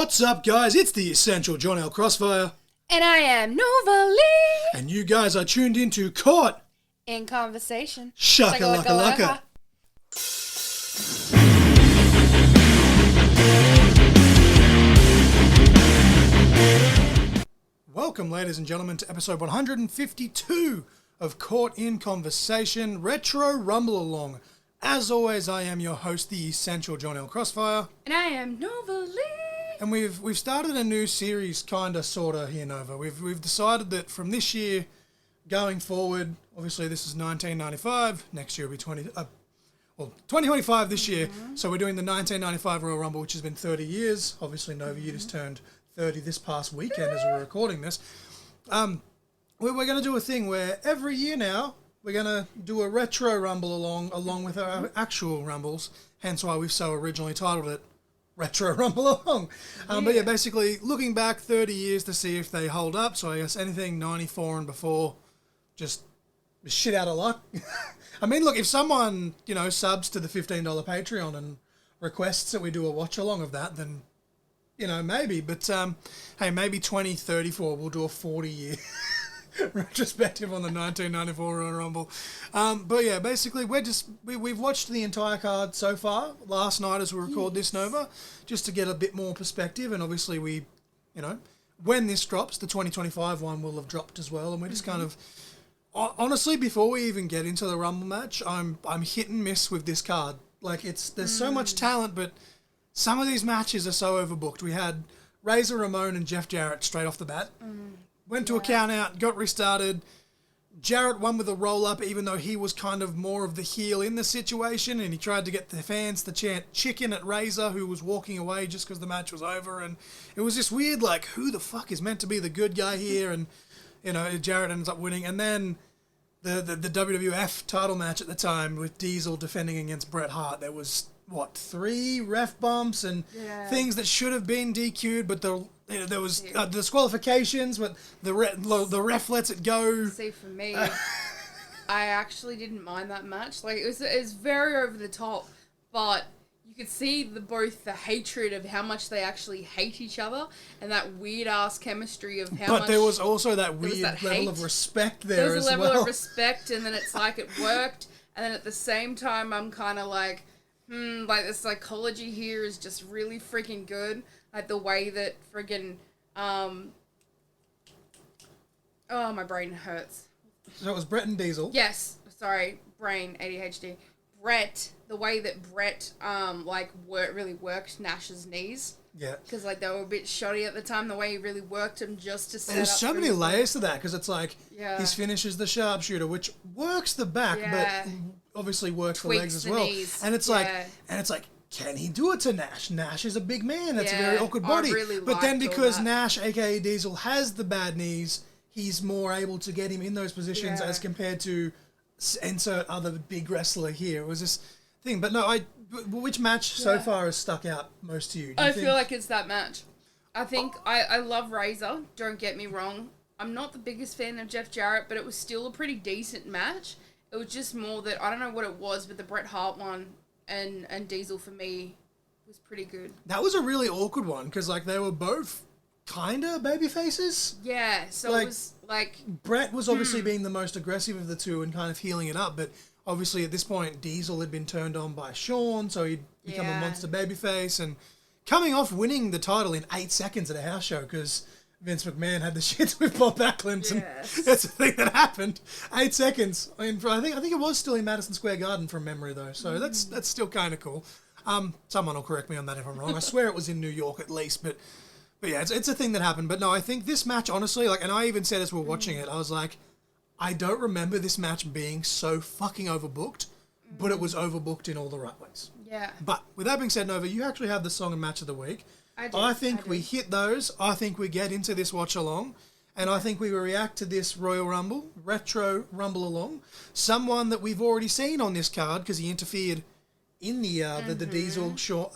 What's up, guys? It's the Essential John L. Crossfire. And I am Nova Lee. And you guys are tuned into Caught In Conversation. Shaka Laka Laka. Welcome, ladies and gentlemen, to episode 152 of Caught in Conversation Retro Rumble Along. As always, I am your host, the Essential John L. Crossfire. And I am Nova Lee. And we've started a new series, kinda, sorta, here, Nova. We've decided that from this year going forward, obviously this is 1995. Next year will be 2025 this year. So we're doing the 1995 Royal Rumble, which has been 30 years. Obviously, Nova, you just turned 30 this past weekend as we're recording this. We're going to do a thing where every year now we're going to do a retro rumble along with our actual rumbles. Hence why we've so originally titled it Retro Rumble Along. But yeah, basically looking back 30 years to see if they hold up. So I guess anything 94 and before, just shit out of luck. I mean, look, if someone, subs to the $15 Patreon and requests that we do a watch along of that, then, maybe. But, hey, maybe 2034 we'll do a 40-year retrospective on the 1994 Royal Rumble. But yeah, basically we've watched the entire card so far last night as we record this, Nova, just to get a bit more perspective. And obviously we, when this drops, the 2025 one will have dropped as well. And we just kind of, honestly, before we even get into the Rumble match, I'm hit and miss with this card. Like there's so much talent, but some of these matches are so overbooked. We had Razor Ramon and Jeff Jarrett straight off the bat. Went to a count out, got restarted. Jarrett won with a roll-up, even though he was kind of more of the heel in the situation, and he tried to get the fans to chant chicken at Razor, who was walking away just because the match was over. And it was just weird, like, who the fuck is meant to be the good guy here? And, Jarrett ends up winning. And then the WWF title match at the time with Diesel defending against Bret Hart, there was, 3 ref bumps and things that should have been DQ'd, but there was disqualifications, but the ref lets it go. See, for me, I actually didn't mind that match. Like, it was very over the top, but you could see both the hatred of how much they actually hate each other and that weird-ass chemistry of how much... But there was also that weird level of respect there as well. There was a level of respect, and then it's like it worked, and then at the same time, I'm kind of like, like the psychology here is just really freaking good. Like the way that friggin', oh, my brain hurts. So it was Bret and Diesel. Yes, sorry, brain, ADHD. Bret, the way that Bret, really worked Nash's knees. Yeah. Because, they were a bit shoddy at the time, the way he really worked him just to set There's up. so many layers to that, because it's like, his finish is the sharpshooter, which works the back, but obviously works the legs as well. Knees. And it's like, can he do it to Nash? Nash is a big man. That's a very awkward body. Really, but then because Nash, a.k.a. Diesel, has the bad knees, he's more able to get him in those positions as compared to insert other big wrestler here. It was this thing. But no, which match so far has stuck out most to you? I feel like it's that match. I think I love Razor, don't get me wrong. I'm not the biggest fan of Jeff Jarrett, but it was still a pretty decent match. It was just more that, I don't know what it was, but the Bret Hart one and Diesel for me was pretty good. That was a really awkward one because they were both kind of baby faces. Yeah, so it was Bret was obviously being the most aggressive of the two and kind of healing it up, but obviously at this point Diesel had been turned on by Shawn, so he'd become a monster babyface and coming off winning the title in 8 seconds at a house show because Vince McMahon had the shits with Bob Backlund, and that's the thing that happened. 8 seconds. I mean, I think it was still in Madison Square Garden from memory, though, so that's still kind of cool. Someone will correct me on that if I'm wrong. I swear it was in New York at least, but yeah, it's a thing that happened. But no, I think this match, honestly, and I even said as we were watching it, I was like, I don't remember this match being so fucking overbooked, but it was overbooked in all the right ways. Yeah. But with that being said, Nova, you actually have the song and match of the week. I think we hit those. I think we get into this watch along. And I think we will react to this Royal Rumble, Retro Rumble Along. Someone that we've already seen on this card because he interfered in the Diesel Shawn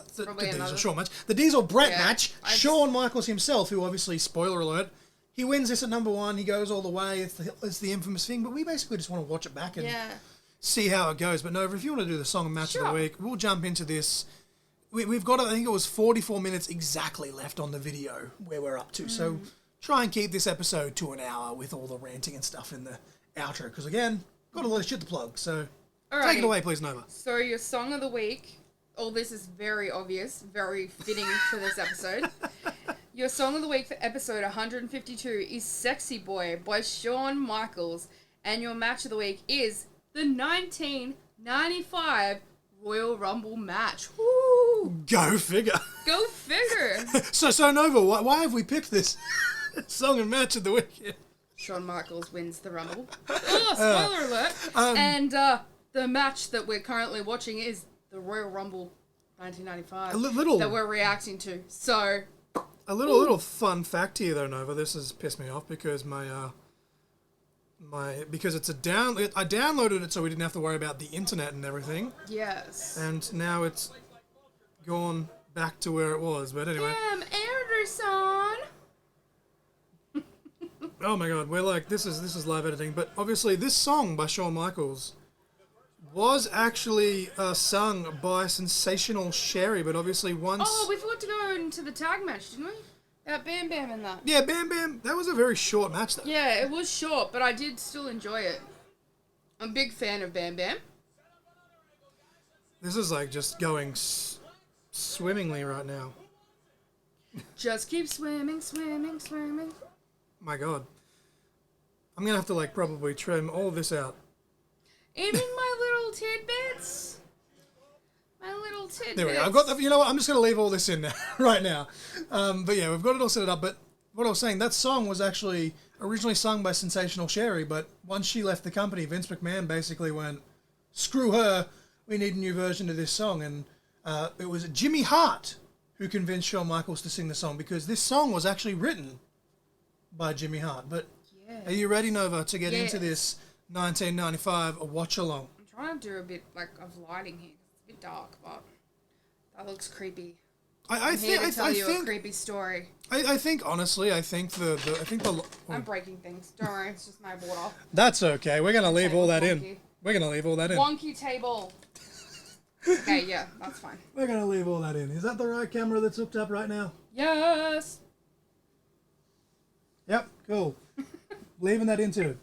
match. The Diesel Bret match. Shawn Michaels himself, who obviously, spoiler alert, he wins this at number 1. He goes all the way. It's the infamous thing. But we basically just want to watch it back and see how it goes. But Nova, if you want to do the song and match of the week, we'll jump into this. we've got, I think it was 44 minutes exactly left on the video where we're up to. So try and keep this episode to an hour with all the ranting and stuff in the outro. Because again, got a lot of shit to plug. So take it away, please, Nova. So your song of the week, all this is very obvious, very fitting for this episode. Your song of the week for episode 152 is Sexy Boy by Shawn Michaels. And your match of the week is the 1995 Royal Rumble match. Woo! Go figure. Go figure. So Nova, why have we picked this song and match of the week? Shawn Michaels wins the Rumble. Oh, spoiler alert. And the match that we're currently watching is the Royal Rumble 1995 that we're reacting to. So... A little fun fact here, though, Nova. This has pissed me off because because it's I downloaded it so we didn't have to worry about the internet and everything. Yes. And now it's gone back to where it was. But anyway. Damn, Anderson. Oh my God, we're like this is live editing. But obviously, this song by Shawn Michaels was actually sung by Sensational Sherry, but obviously once... Oh, we forgot to go into the tag match, didn't we? About Bam Bam and that. Yeah, Bam Bam. That was a very short match, though. Yeah, it was short, but I did still enjoy it. I'm a big fan of Bam Bam. This is like just going swimmingly right now. Just keep swimming, swimming, swimming. My God. I'm going to have to like probably trim all this out. Even my little tidbits. My little tidbits. There we go. I've got the, you know what? I'm just going to leave all this in now, right now. But yeah, we've got it all set up. But what I was saying, that song was actually originally sung by Sensational Sherry, but once she left the company, Vince McMahon basically went, screw her, we need a new version of this song. And it was Jimmy Hart who convinced Shawn Michaels to sing the song because this song was actually written by Jimmy Hart. But are you ready, Nova, to get into this 1995 watch-along? I'm trying to do a bit like of lighting here. It's a bit dark, but that looks creepy. I think a creepy story. I think honestly, I think the I'm breaking things. Don't worry, it's just my water. That's okay. We're gonna leave all that in. We're gonna leave all that in. Wonky table. Okay, yeah, that's fine. We're gonna leave all that in. Is that the right camera that's hooked up right now? Yes. Yep. Cool. Leaving that in too.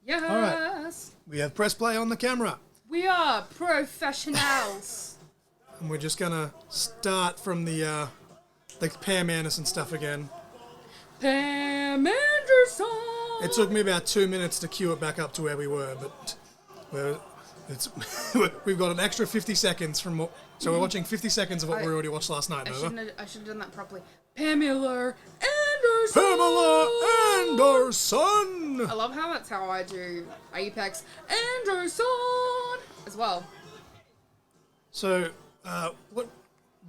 Yes. All right. We have press play on the camera. We are professionals. And we're just gonna start from the Pam Anderson stuff again. Pam Anderson. It took me about 2 minutes to cue it back up to where we were, but we've got an extra 50 seconds from so we're watching 50 seconds of what we already watched last night. I should have done that properly. Pamela Anderson. Pamela Anderson. I love how that's how I do Apex Anderson as well. So,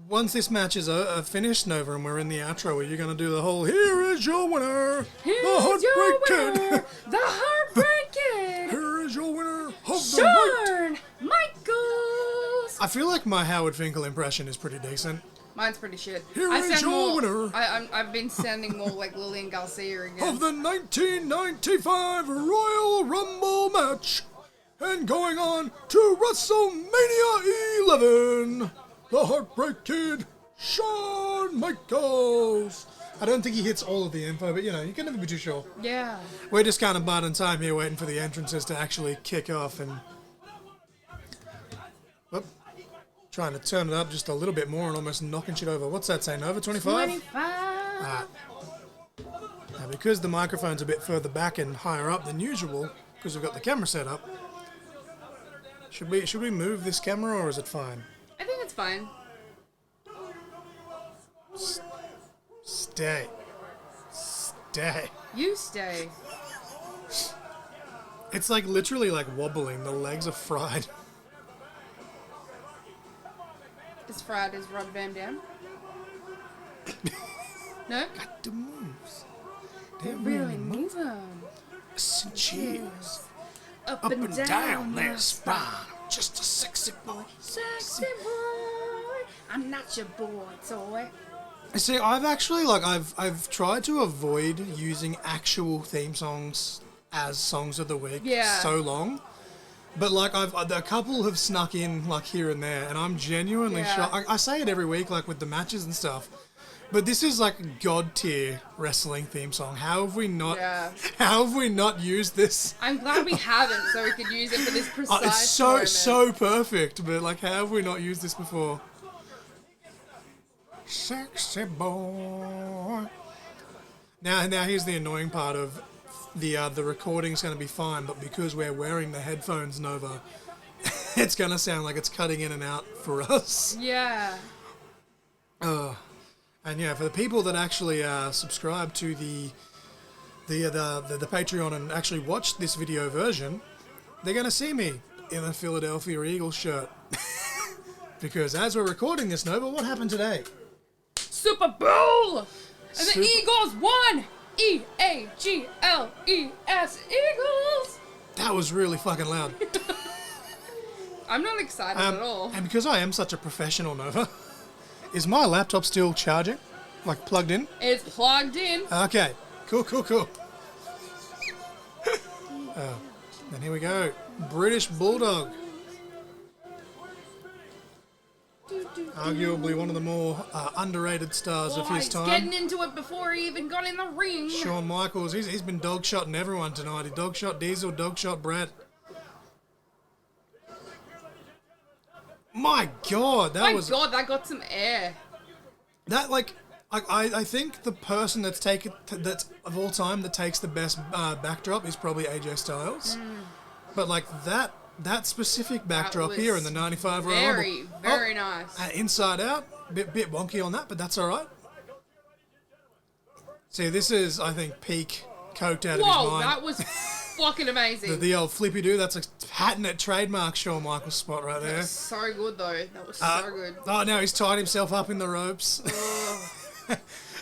once this match is finished, Nova, and we're in the outro, are you going to do the whole, here is your winner, the Heartbreak Kid. The Heartbreak Kid. Here is your winner of the Shawn Michaels. I feel like my Howard Finkel impression is pretty decent. Mine's pretty shit. Here is your winner. I've been sounding more like Lillian Garcia again. Of the 1995 Royal Rumble match. And going on to WrestleMania 11, the Heartbreak Kid, Shawn Michaels. I don't think he hits all of the info, but you can never be too sure. Yeah. We're just kind of biding time here, waiting for the entrances to actually kick off and... Whoop. Trying to turn it up just a little bit more and almost knocking shit over. What's that saying, over 25? 25. Now, because the microphone's a bit further back and higher up than usual, because we've got the camera set up, should we move this camera or is it fine? I think it's fine. Stay. You stay. It's like literally like wobbling. The legs are fried. As fried as Rod Van Dam. No? Got the moves. They're really moving. Cheers. Up and down their spine. Just a sexy boy. Sexy boy. I'm not your boy, toy. See, I've actually I've tried to avoid using actual theme songs as songs of the week so long. But like a couple have snuck in like here and there, and I'm genuinely shocked. I say it every week, like with the matches and stuff. But this is like god tier wrestling theme song. How have we not? Yeah. How have we not used this? I'm glad we haven't, so we could use it for this precise It's so perfect. But like, how have we not used this before? Sexy boy. Now here's the annoying part of the recording's going to be fine, but because we're wearing the headphones, Nova, it's going to sound like it's cutting in and out for us. Yeah. And yeah, for the people that actually subscribe to the Patreon and actually watch this video version, they're going to see me in a Philadelphia Eagles shirt. Because as we're recording this, Nova, what happened today? Super Bowl! And the Eagles won! E-A-G-L-E-S, Eagles! That was really fucking loud. I'm not excited at all. And because I am such a professional, Nova, is my laptop still charging? Like plugged in? It's plugged in. Okay. Cool. And here we go. British Bulldog. Arguably one of the more underrated stars of his time. He's getting into it before he even got in the ring. Shawn Michaels, he's been dog-shotting everyone tonight. He dog-shot Diesel, dog-shot Brett. My God, that got some air. That, like, I think the person that's of all time that takes the best backdrop is probably AJ Styles. But like that specific backdrop here in the 95 Royal Rumble. Very nice. Inside out, bit wonky on that, but that's all right. See, this is, I think, peak coked out of his mind. Whoa, that was fucking amazing. The old flippy do, that's a patented trademark Shawn Michaels spot right there. That was so good, though. That was so good. Oh, now he's tied himself up in the ropes.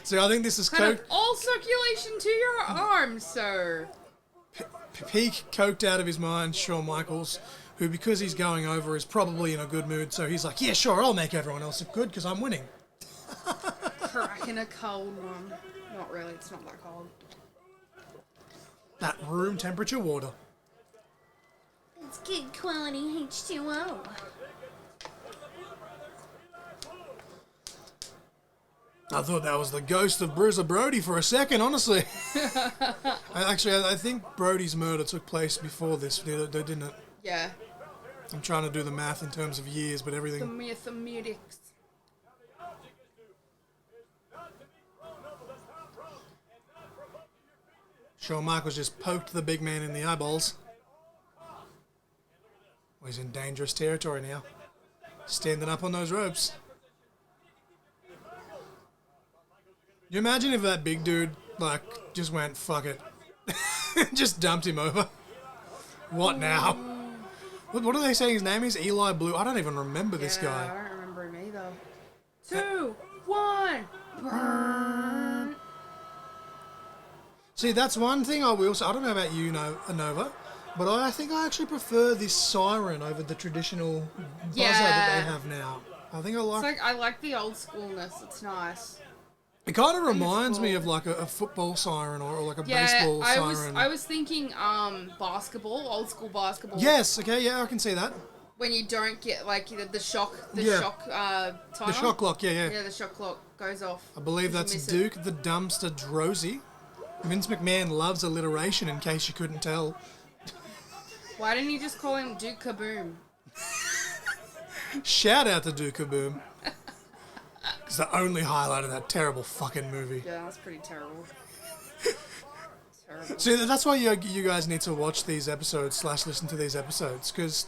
So I think this is coked. All circulation to your arms, sir. Peak coked out of his mind, Shawn Michaels, who, because he's going over, is probably in a good mood. So he's like, yeah, sure, I'll make everyone else look good because I'm winning. Cracking a cold one. Not really, it's not that cold. That room temperature water. It's good quality H2O. I thought that was the ghost of Bruiser Brody for a second, honestly. I think Brody's murder took place before this, didn't it? Yeah. I'm trying to do the math in terms of years, but everything... The mathematics. Shawn Michaels just poked the big man in the eyeballs. Well, he's in dangerous territory now. Standing up on those ropes. You imagine if that big dude, like, just went, fuck it. Just dumped him over. What now? What are they saying his name is? Eli Blue? I don't even remember this guy. I don't remember him either. 2, 1, burn. See, that's one thing I will say. I don't know about you, Nova, but I think I actually prefer this siren over the traditional buzzer that they have now. I think I like the old schoolness. It's nice. It kind of reminds me of like a football siren or like a baseball siren. I was thinking basketball, old school basketball. Yes, okay, yeah, I can see that. When you don't get like the shock timer. The shock clock, yeah. Yeah, the shock clock goes off. I believe that's Duke the Dumpster Drosy. Vince McMahon loves alliteration, in case you couldn't tell. Why didn't you just call him Duke Kaboom? Shout out to Duke Kaboom. It's the only highlight of that terrible fucking movie. Yeah, that's pretty terrible. Terrible. See, that's why you guys need to watch these episodes / listen to these episodes, because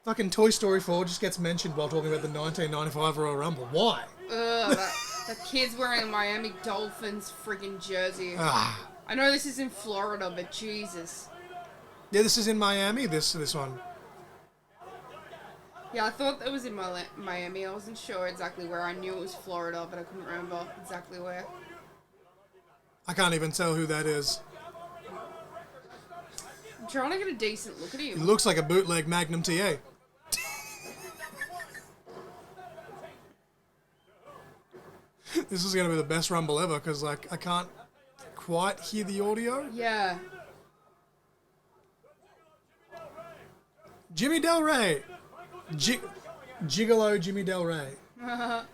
fucking Toy Story 4 just gets mentioned while talking about the 1995 Royal Rumble. Why? That kid's wearing a Miami Dolphins friggin' jersey. Ah. I know this is in Florida, but Jesus. Yeah, this is in Miami, this one. Yeah, I thought it was in Miami. I wasn't sure exactly where. I knew it was Florida, but I couldn't remember exactly where. I can't even tell who that is. I'm trying to get a decent look at him. He looks like a bootleg Magnum TA. This is going to be the best Rumble ever, because like I can't quite hear the audio. Yeah. Jimmy Del Rey. Gigolo Jimmy Del Rey.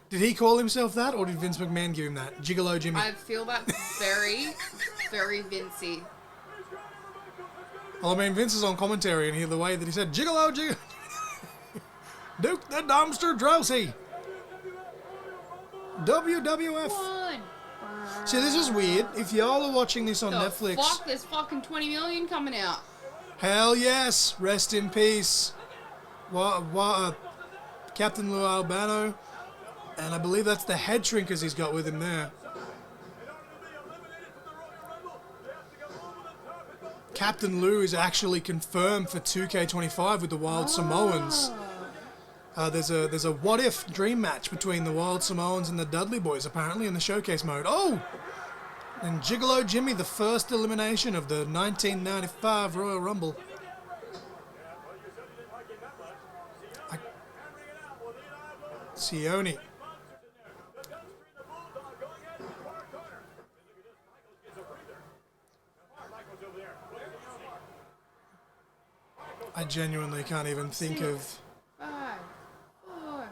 Did he call himself that, or did Vince McMahon give him that? Gigolo Jimmy. I feel that's very, very Vincey. Well, I mean, Vince is on commentary, and the way that he said, Gigolo, Gigolo. Duke the Dumpster Drosy. WWF. One. See, this is weird. If y'all are watching this on The Netflix... fuck? There's fucking 20 million coming out. Hell yes. Rest in peace. Captain Lou Albano. And I believe that's the head shrinkers he's got with him there. Captain Lou is actually confirmed for 2K25 with the Wild Samoans. There's a what-if dream match between the Wild Samoans and the Dudley Boys, apparently, in the showcase mode. Oh! And Gigolo Jimmy, the first elimination of the 1995 Royal Rumble. Sione. I genuinely can't even think of 5, 4,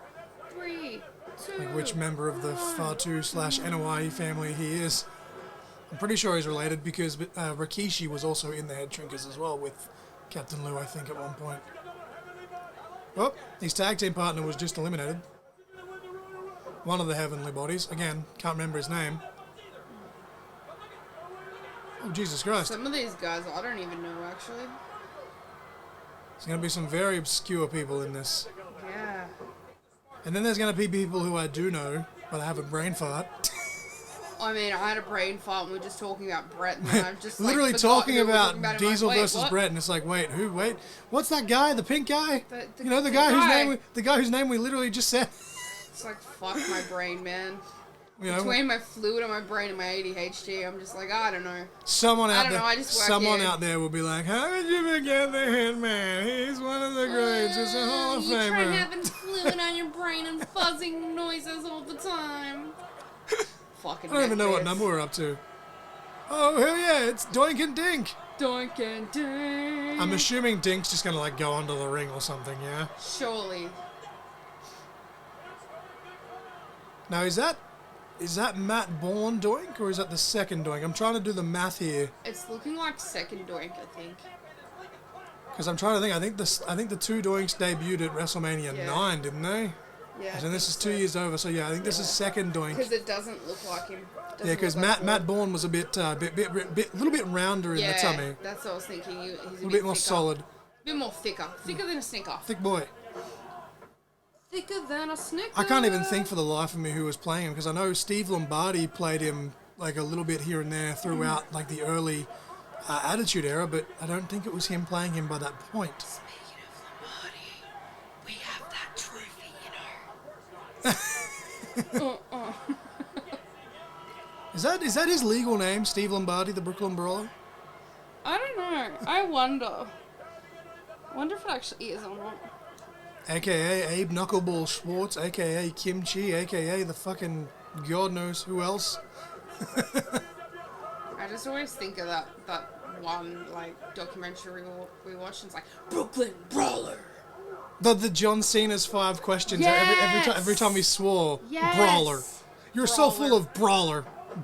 3, 2. like which member of the Fatu/NOI family he is. I'm pretty sure he's related because Rikishi was also in the Head Shrinkers as well with Captain Lou, I think, at one point. Oh, his tag team partner was just eliminated. One of the Heavenly Bodies. Again, can't remember his name. Oh, Jesus Christ. Some of these guys I don't even know, actually. There's going to be some very obscure people in this. Yeah. And then there's going to be people who I do know, but I have a brain fart. I mean, I had a brain fart when we were just talking about Brett, and then I just Literally forgot talking who we were about talking Diesel I'm like, versus what? Brett, and it's like, wait, who? Wait, what's that guy? The pink guy? The You know, the pink guy guy. whose name we literally just said. It's like, fuck my brain, man. You know, Between my fluid and my brain and my ADHD, I'm just like, I don't know. someone out don't there, know, I just work someone here. out there will be like, "How did you forget the Hitman? He's one of the greats. He's a Hall of You try Famer." having fluid on your brain and buzzing noises all the time. Fucking I don't even know what number we're up to. Oh hell yeah, it's Doink and Dink. Doink and dink. I'm assuming Dink's just gonna like go under the ring or something, yeah. Surely. Now is that Matt Bourne Doink or is that the second Doink? I'm trying to do the math here It's looking like second Doink, I think. because I'm trying to think. I think the two Doinks debuted at WrestleMania Yeah. 9, didn't they? Yeah. And this is 2 years over, so yeah, I think this is second Doink. Because it doesn't look like him. Doesn't Yeah, because look like Matt Bourne was a little bit rounder in the tummy, that's what I was thinking. He's a little bit more thicker. solid, A bit more thicker. Thicker than a Snicker. thick boy. Thicker than a Snicker. I can't even think for the life of me who was playing him because I know Steve Lombardi played him like a little bit here and there throughout like the early Attitude Era, but I don't think it was him playing him by that point. Speaking of Lombardi, we have that trophy, you know. Is that his legal name, Steve Lombardi, the Brooklyn Brawler? I don't know. I wonder. I wonder if it actually is or not. AKA Abe Knuckleball Schwartz, AKA Kimchi, AKA the fucking God knows who else. I just always think of that one like documentary we watched. And it's like Brooklyn Brawler. The John Cena's 5 questions every time he swore. Yes. Brawler. You're so Brawler. full of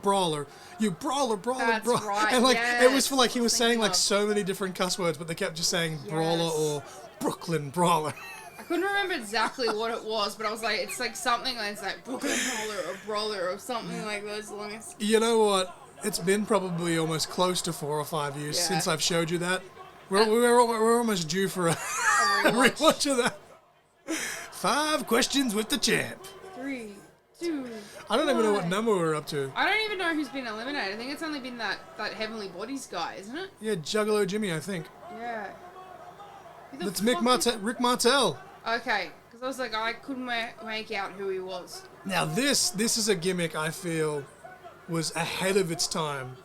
brawler. You brawler, That's brawler. right, And like it was yes. for like he was saying like Thinking of- so many different cuss words, but they kept just saying brawler Yes. or Brooklyn Brawler. I couldn't remember exactly what it was, but I was like, it's like something like it's like Brooklyn Brawler or Brawler or something like those lines. You know what? It's been probably almost close to 4 or 5 years Yeah. since I've showed you that. We're almost due for a rewatch. rewatch of that. 5 questions with the champ. 3, 2. I don't even know what 1. number we're up to. I don't even know who's been eliminated. I think it's only been that Heavenly Bodies guy, isn't it? Yeah, Juggalo Jimmy, I think. Yeah. Who the That's fuck is- Rick Martel. Okay, because I was like, I couldn't make out who he was. Now this is a gimmick I feel was ahead of its time.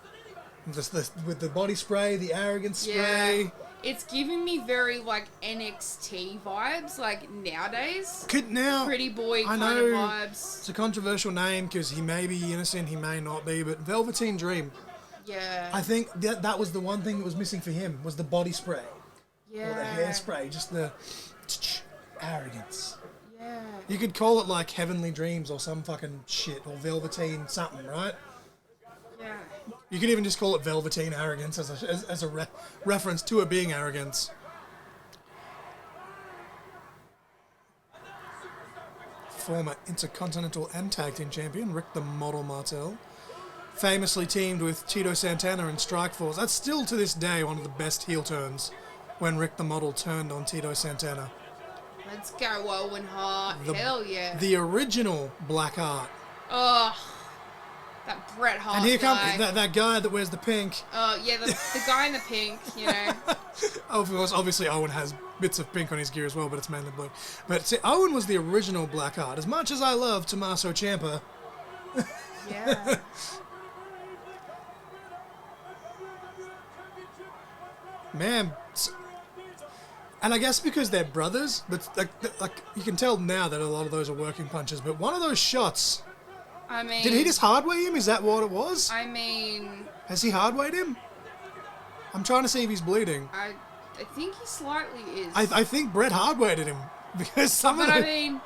With the body spray, the arrogance spray. Yeah. It's giving me very like NXT vibes, like nowadays. Now, Pretty boy I kind know of vibes. it's a controversial name because he may be innocent, he may not be, but Velveteen Dream. Yeah. I think that was the one thing that was missing for him was the body spray. Yeah. Or the hairspray, just the arrogance. Yeah. You could call it like Heavenly Dreams or some fucking shit, or Velveteen something, right? Yeah. You could even just call it Velveteen Arrogance as a reference to it being arrogance. Former Intercontinental and Tag Team Champion Rick the Model Martel famously teamed with Tito Santana in Strikeforce. That's still to this day one of the best heel turns, when Rick the Model turned on Tito Santana. Let's go, Owen Hart. Hell yeah. The original Blackheart. Oh, that Bret Hart And here comes guy. that guy that wears the pink. Oh, yeah, the guy in the pink, you know. Of course, obviously Owen has bits of pink on his gear as well, but it's mainly blue. But see, Owen was the original Blackheart. As much as I love Tommaso Ciampa, Yeah. man. And I guess because they're brothers, but like you can tell now that a lot of those are working punches. But one of those shots, I mean... did he just hardway him? Is that what it was? I mean... Has he hardwayed him? I'm trying to see if he's bleeding. I think he slightly is. I think Bret hardwayed him because some But of I the... mean,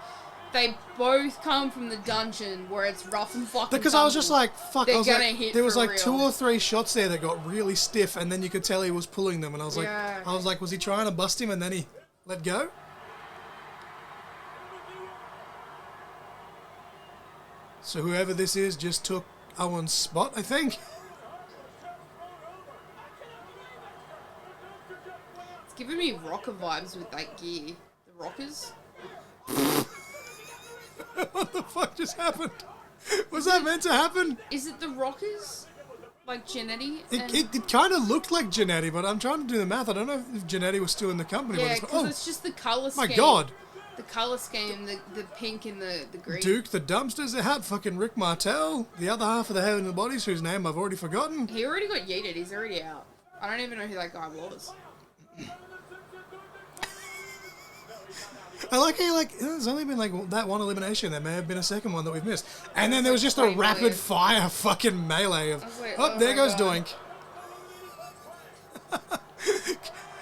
they both come from the dungeon where it's rough and fucking Because I was just like, fuck, They're I was gonna like, hit there was for like real. 2 or 3 shots there that got really stiff, and then you could tell he was pulling them, and I was Yeah. like, was he trying to bust him and then he let go? So whoever this is just took Owen's spot, I think. It's giving me rocker vibes with that gear. The rockers. What the fuck just happened? Was that meant to happen? Is it the rockers? Like Janetti? It kind of looked like Janetti, but I'm trying to do the math. I don't know if Janetti was still in the company. Yeah, but because it's just the colour scheme. my God. The colour scheme, the pink and the green. Duke the Dumpsters out, fucking Rick Martel, the other half of the Heavenly Bodies, whose name I've already forgotten. He already got yeeted. He's already out. I don't even know who that guy was. I like how there's only been like that one elimination. There may have been a second one that we've missed. And then there was like just a 20 rapid million. fire fucking melee of, I was like, oh, oh there my goes God. Doink.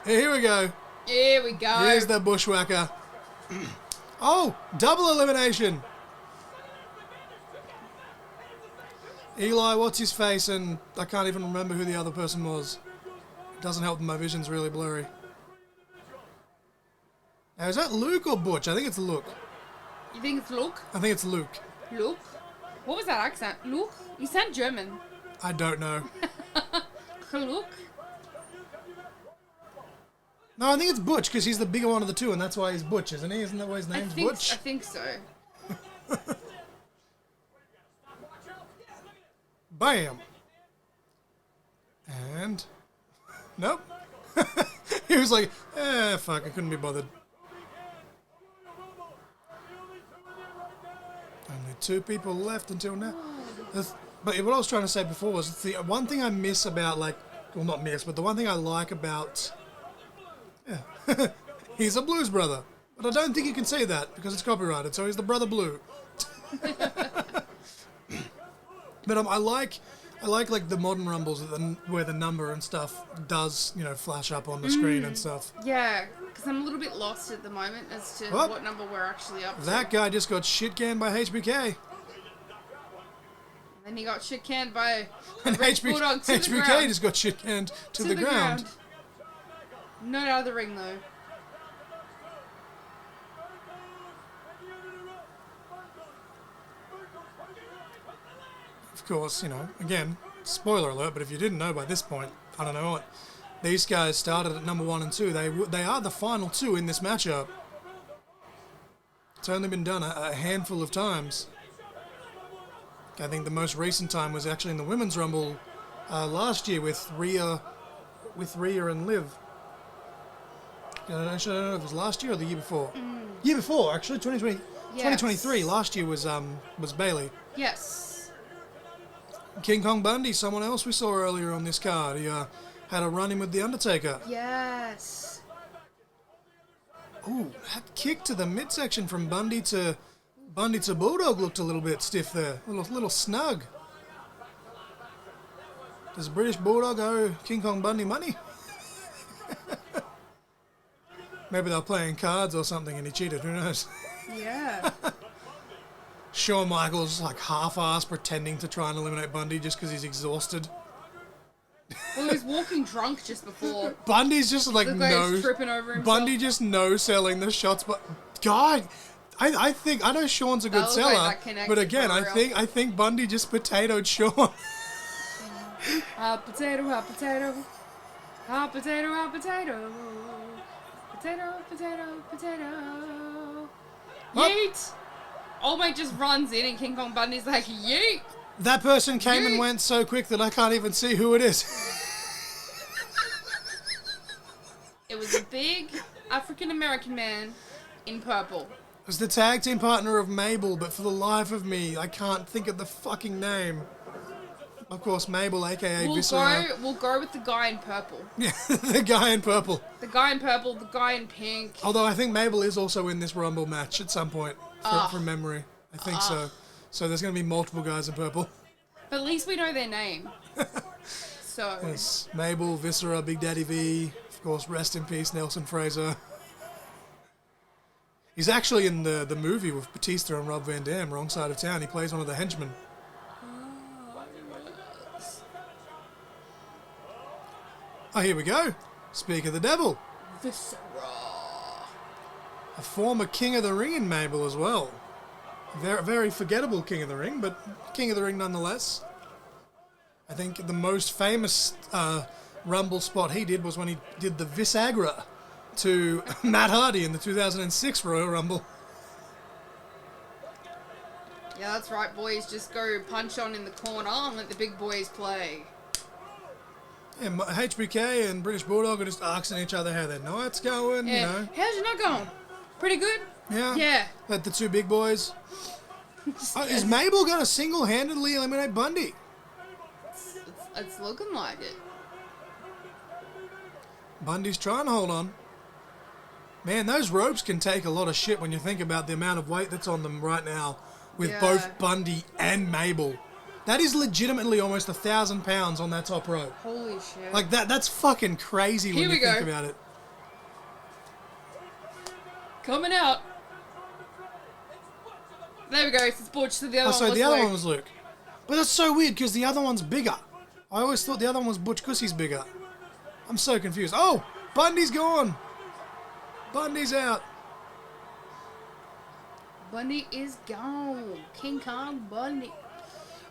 Here we go. Here we go. Here's the bushwhacker. Oh, double elimination. Eli, what's his face? And I can't even remember who the other person was. It doesn't help that my vision's really blurry. Now, is that Luke or Butch? I think it's Luke. You think it's Luke? I think it's Luke. Luke? What was that accent? Luke? You sound German. I don't know. Luke? No, I think it's Butch because he's the bigger one of the two, and that's why he's Butch, isn't he? Isn't that why his name's Butch? I think so. Bam! And... Nope. He was like, fuck, I couldn't be bothered. Only 2 people left until now. But what I was trying to say before was the one thing I miss about, like, well, not miss, but the one thing I like about... Yeah. He's a blues brother. But I don't think you can say that because it's copyrighted, so he's the brother blue. But I like the modern rumbles where the number and stuff does, flash up on the screen and stuff. Yeah, because I'm a little bit lost at the moment as to what number we're actually up to. That guy just got shit canned by HBK. And then he got shit canned by And Red Bulldog to the HBK ground. just got shit canned to the ground. Not out of the ring though. Of course, again, spoiler alert, but if you didn't know by this point, I don't know what. These guys started at number 1 and 2. They are the final 2 in this matchup. It's only been done a handful of times. I think the most recent time was actually in the Women's Rumble last year with Rhea and Liv. I don't know if it was last year or the year before. Year before, actually, 2020, Yes. 2023. Last year was Bailey. Yes. King Kong Bundy, someone else we saw earlier on this card. He had a run-in with The Undertaker. Yes. Ooh, that kick to the midsection from Bundy to Bulldog looked a little bit stiff there. A little snug. Does British Bulldog owe King Kong Bundy money? Maybe they're playing cards or something and he cheated. Who knows? Yeah. Shawn Michaels like half-ass pretending to try and eliminate Bundy just because he's exhausted. Well, he was walking drunk just before. Bundy's just like Looked like he was tripping over himself. Bundy just no-selling the shots, but God, I think I know Shawn's a good That looked seller, like that connected but again, for real. I think Bundy just potatoed Shawn. Hot potato, hot potato. Hot potato, hot potato. Potato, potato, potato. Yeet! Old mate just runs in and King Kong Bundy's like, yeet! That person came and Yeet. went so quick that I can't even see who it is. It was a big African-American man in purple. It was the tag team partner of Mabel, but for the life of me, I can't think of the fucking name. Of course, Mabel, aka Viscera. We'll go with the guy in purple. Yeah, the guy in purple. The guy in purple, the guy in pink. Although I think Mabel is also in this Rumble match at some point, from memory. I think so. So there's going to be multiple guys in purple. But at least we know their name. So. Yes, Mabel, Viscera, Big Daddy V. Of course, rest in peace, Nelson Fraser. He's actually in the movie with Batista and Rob Van Dam, Wrong Side of Town. He plays one of the henchmen. Oh, here we go. Speak of the devil. Viscera. A former King of the Ring in Mabel as well. Very, very forgettable King of the Ring, but King of the Ring nonetheless. I think the most famous Rumble spot he did was when he did the Visagra to Matt Hardy in the 2006 Royal Rumble. Yeah, that's right, boys. Just go punch on in the corner and let the big boys play. Yeah, HBK and British Bulldog are just asking each other how their night's going, Yeah. you know. How's your night going? Pretty good? Yeah. Yeah. Let the two big boys. Is Mabel going to single-handedly eliminate Bundy? It's looking like it. Bundy's trying to hold on. Man, those ropes can take a lot of shit when you think about the amount of weight that's on them right now with Yeah. both Bundy and Mabel. That is legitimately almost 1,000 pounds on that top rope. Holy shit. Like, that's fucking crazy when Here you we think go. about it. Coming out. There we go. It's Butch. So the other Oh, one so was the other Luke. one was Luke. But that's so weird because the other one's bigger. I always thought the other one was Butch because he's bigger. I'm so confused. Oh, Bundy's gone. Bundy's out. Bundy is gone. King Kong Bundy.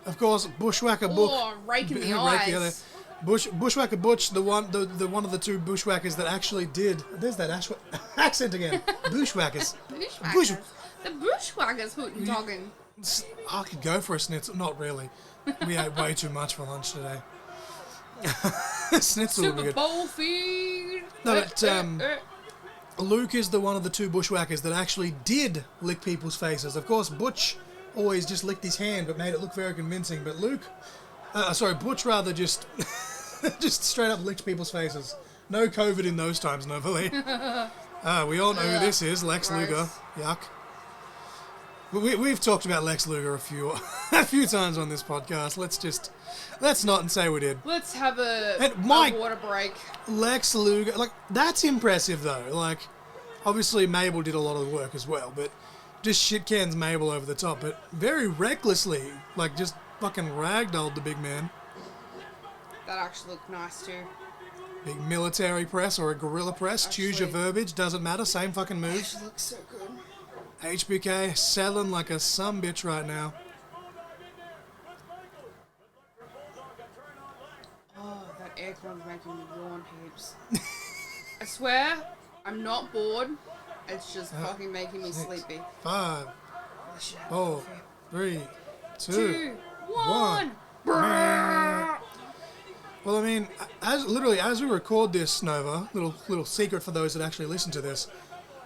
Of course, Bushwhacker Book. Oh, raking the Rake the eyes. Bushwhacker Butch, the one of the two bushwhackers that actually did. There's that accent again. Bushwhackers. Bushwhackers. The bushwhackers hootin' talking. I could go for a schnitzel. Not really. We ate way too much for lunch today. Schnitzel would be Super good. Bowl feed. No, but Luke is the one of the two bushwhackers that actually did lick people's faces. Of course, Butch always just licked his hand, but made it look very convincing. But Butch rather just just straight up licked people's faces. No COVID in those times, no believe. We all know who this is, Lex Gross. Luger. Yuck. We've talked about Lex Luger a few times on this podcast. Let's not say we did. Let's have a Mike- water break. Lex Luger, like, that's impressive though. Like, obviously Mabel did a lot of the work as well, but just shit cans Mabel over the top, but very recklessly, like, just fucking ragdolled the big man. That actually looked nice too. Big military press or a gorilla press, choose your Actually- verbiage, doesn't matter, same fucking move. Actually looks so good. HBK selling like a sumbitch right now. Oh, that aircon's making me yawn heaps. I swear, I'm not bored. It's just fucking making me sleepy. 5, I should have 4, coffee. 3, 2. 2, 1. Well, I mean, as we record this, Nova, little secret for those that actually listen to this,